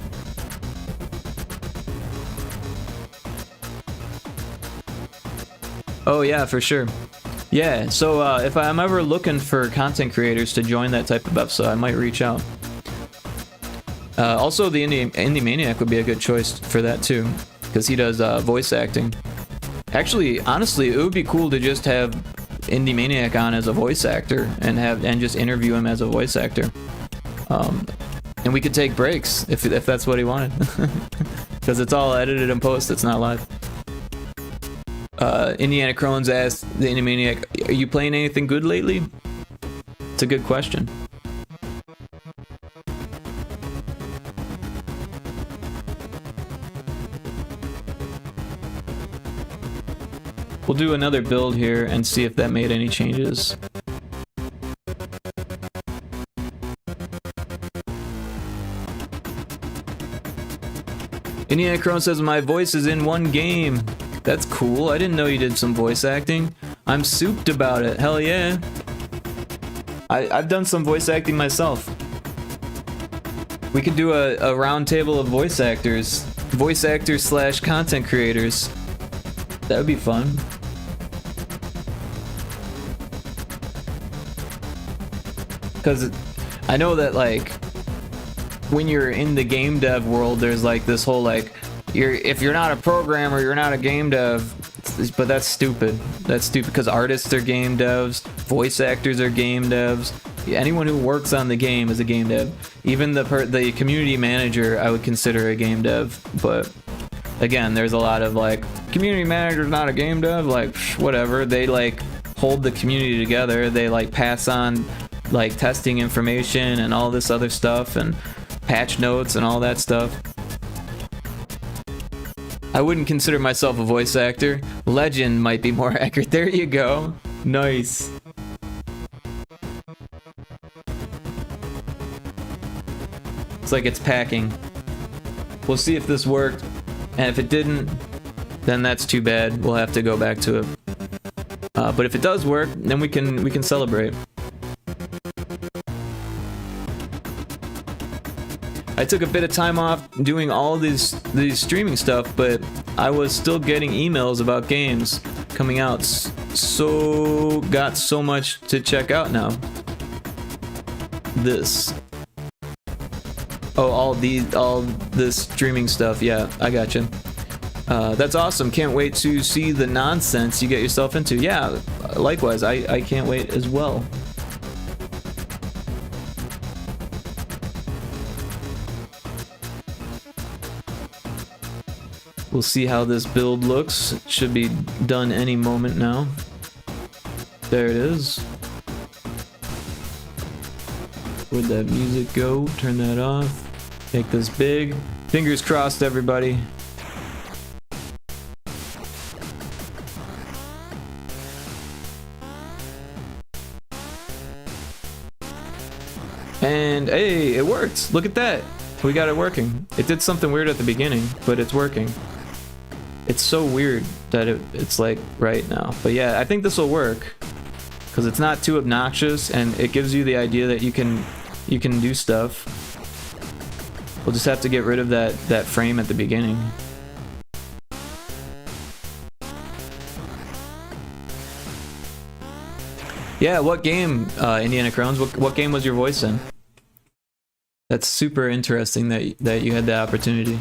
Oh yeah, for sure. Yeah, so if I'm ever looking for content creators to join that type of episode, I might reach out. Also, the Indie Maniac would be a good choice for that too, because he does voice acting. Actually, honestly, it would be cool to just have Indie Maniac on as a voice actor and just interview him as a voice actor. And we could take breaks if that's what he wanted, because it's all edited and post. It's not live. Indiana Crones asked the Indie Maniac, "Are you playing anything good lately?" It's a good question. We'll do another build here and see if that made any changes. Indiana Crone says, "My voice is in one game." That's cool. I didn't know you did some voice acting. I'm souped about it. Hell yeah. I've done some voice acting myself. We could do a round table of voice actors / content creators. That would be fun. Because I know that, like, when you're in the game dev world, there's like this whole like, if you're not a programmer, you're not a game dev. But that's stupid. That's stupid, because artists are game devs, voice actors are game devs. Anyone who works on the game is a game dev. Even the community manager, I would consider a game dev. But again, there's a lot of like, community manager's not a game dev. Like, whatever. They like hold the community together. They like pass on like testing information and all this other stuff and patch notes and all that stuff. I wouldn't consider myself a voice actor. Legend might be more accurate. There you go. Nice. It's like it's packing. We'll see if this worked, and if it didn't, then that's too bad. We'll have to go back to it. But if it does work, then we can celebrate. I took a bit of time off doing all these streaming stuff, but I was still getting emails about games coming out. So got so much to check out now. This. Oh, all this streaming stuff. Yeah, I gotcha. That's awesome. Can't wait to see the nonsense you get yourself into. Yeah, likewise. I can't wait as well. We'll see how this build looks. It should be done any moment now. There it is. Where'd that music go? Turn that off. Make this big. Fingers crossed, everybody. And hey, it worked. Look at that. We got it working. It did something weird at the beginning, but it's working. It's so weird that it's like right now. But yeah, I think this will work because it's not too obnoxious and it gives you the idea that you can do stuff. We'll just have to get rid of that frame at the beginning. Yeah, what game, Indiana Crones? What game was your voice in? That's super interesting that you had the opportunity.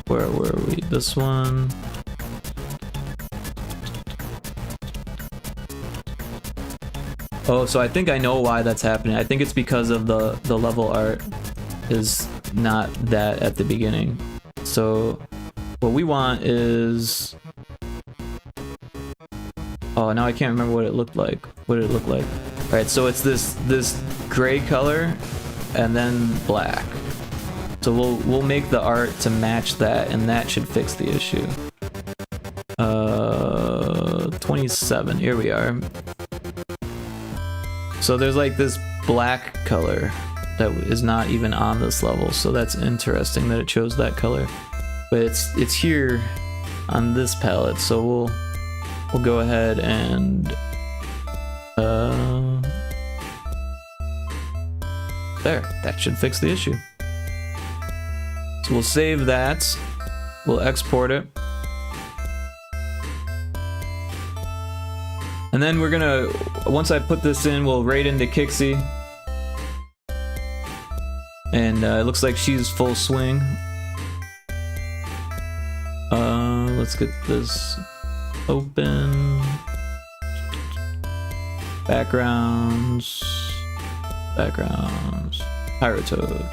Where were we? This one. Oh, so I think I know why that's happening. I think it's because of the level art is not that at the beginning. So what we want is... Oh, now I can't remember what it looked like. What did it look like? Alright, so it's this gray color and then black. So we'll make the art to match that, and that should fix the issue. 27, here we are. So there's like this black color that is not even on this level, so that's interesting that it chose that color. But it's here on this palette, so we'll go ahead and there, that should fix the issue. So we'll save that, we'll export it, and then we're gonna, once I put this in, we'll raid into Kixie, and it looks like she's full swing. Let's get this open. Backgrounds. Pyrotoad.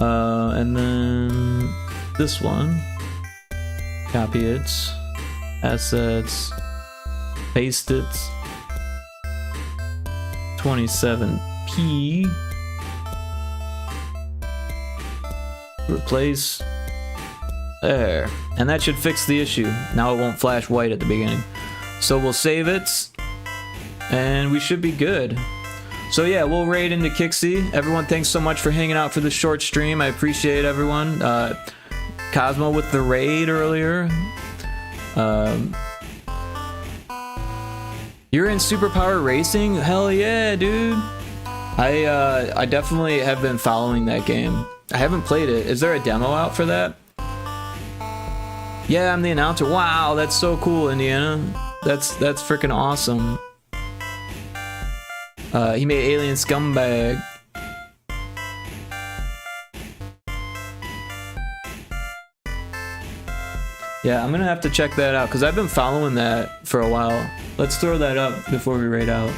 And then this one. Copy it. Assets. Paste it. 27p. Replace. There. And that should fix the issue. Now it won't flash white at the beginning. So we'll save it. And we should be good. So yeah, we'll raid into Kixie. Everyone, thanks so much for hanging out for this short stream. I appreciate everyone. Cosmo with the raid earlier. You're in Superpower Racing? Hell yeah, dude. I definitely have been following that game. I haven't played it. Is there a demo out for that? Yeah, I'm the announcer. Wow, that's so cool, Indiana. That's freaking awesome. He made Alien Scumbag. Yeah, I'm gonna have to check that out because I've been following that for a while. Let's throw that up before we raid out.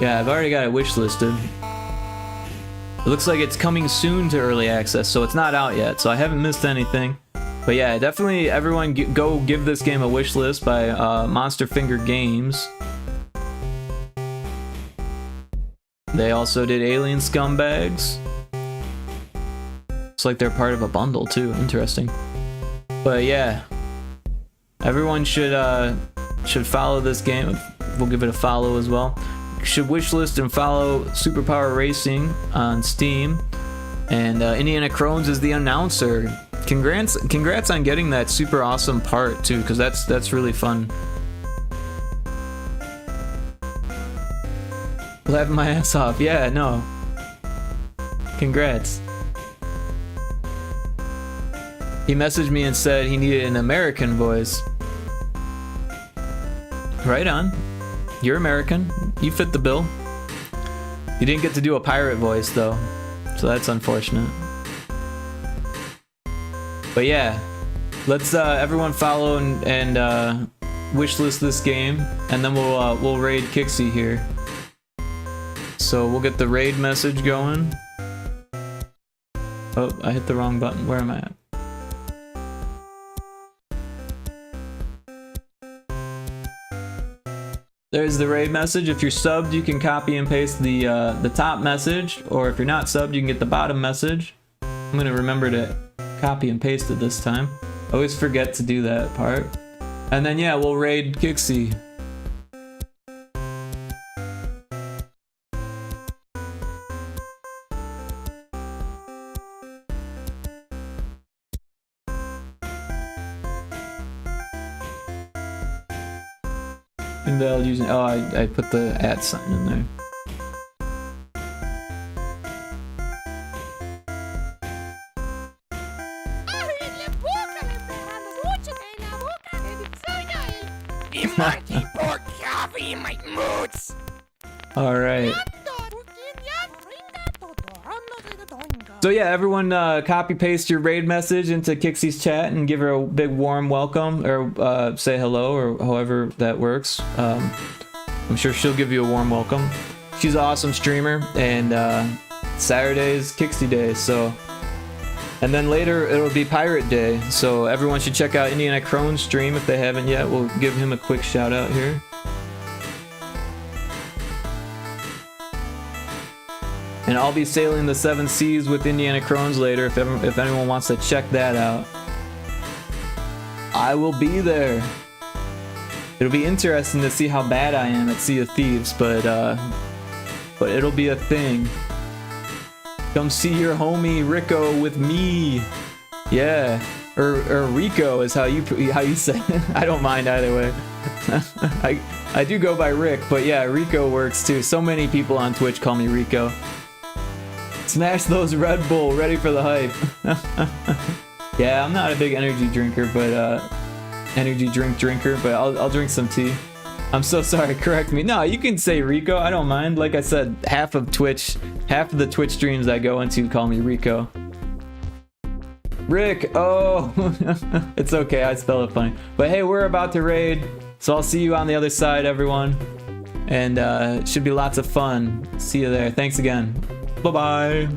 Yeah, I've already got it wish listed. It looks like it's coming soon to early access, so it's not out yet, so I haven't missed anything. But yeah, definitely everyone go give this game a wish list by Monster Finger Games. They also did Alien Scumbags. It's like they're part of a bundle too, interesting. But yeah, everyone should follow this game. We'll give it a follow as well. Should wishlist and follow Superpower Racing on Steam, and Indiana Crones is the announcer. Congrats on getting that super awesome part too, because that's really fun. Laughing my ass off. Yeah, no. Congrats. He messaged me and said he needed an American voice. Right on. You're American. You fit the bill. You didn't get to do a pirate voice though, so that's unfortunate. But yeah, let's everyone follow and wishlist this game, and then we'll raid Kixie here. So we'll get the raid message going. Oh, I hit the wrong button. Where am I at? There's the raid message. If you're subbed, you can copy and paste the top message, or if you're not subbed, you can get the bottom message. I'm gonna remember to copy and paste it this time. I always forget to do that part. And then yeah, we'll raid Kixie. Invalid using. Oh, I put the @ sign in there. All right. So yeah, everyone copy paste your raid message into Kixie's chat and give her a big warm welcome, or say hello, or however that works. I'm sure she'll give you a warm welcome. She's an awesome streamer, and Saturday's Kixie Day, so. And then later it'll be Pirate Day, so everyone should check out Indiana Crone's stream if they haven't yet. We'll give him a quick shout out here. And I'll be sailing the 7 seas with Indiana Crones later if anyone wants to check that out. I will be there. It'll be interesting to see how bad I am at Sea of Thieves, but it'll be a thing. Come see your homie Rico with me. Yeah. Or Rico is how you say it. I don't mind either way. I do go by Rick, but yeah, Rico works too. So many people on Twitch call me Rico. Smash those Red Bull, ready for the hype. Yeah, I'm not a big energy drinker, but energy drink drinker, but I'll drink some tea. I'm so sorry, correct me. No, you can say Rico, I don't mind. Like I said, half of the Twitch streams I go into call me Rico. Rick, oh, it's okay, I spell it funny. But hey, we're about to raid, so I'll see you on the other side, everyone. And it should be lots of fun. See you there. Thanks again. Bye-bye.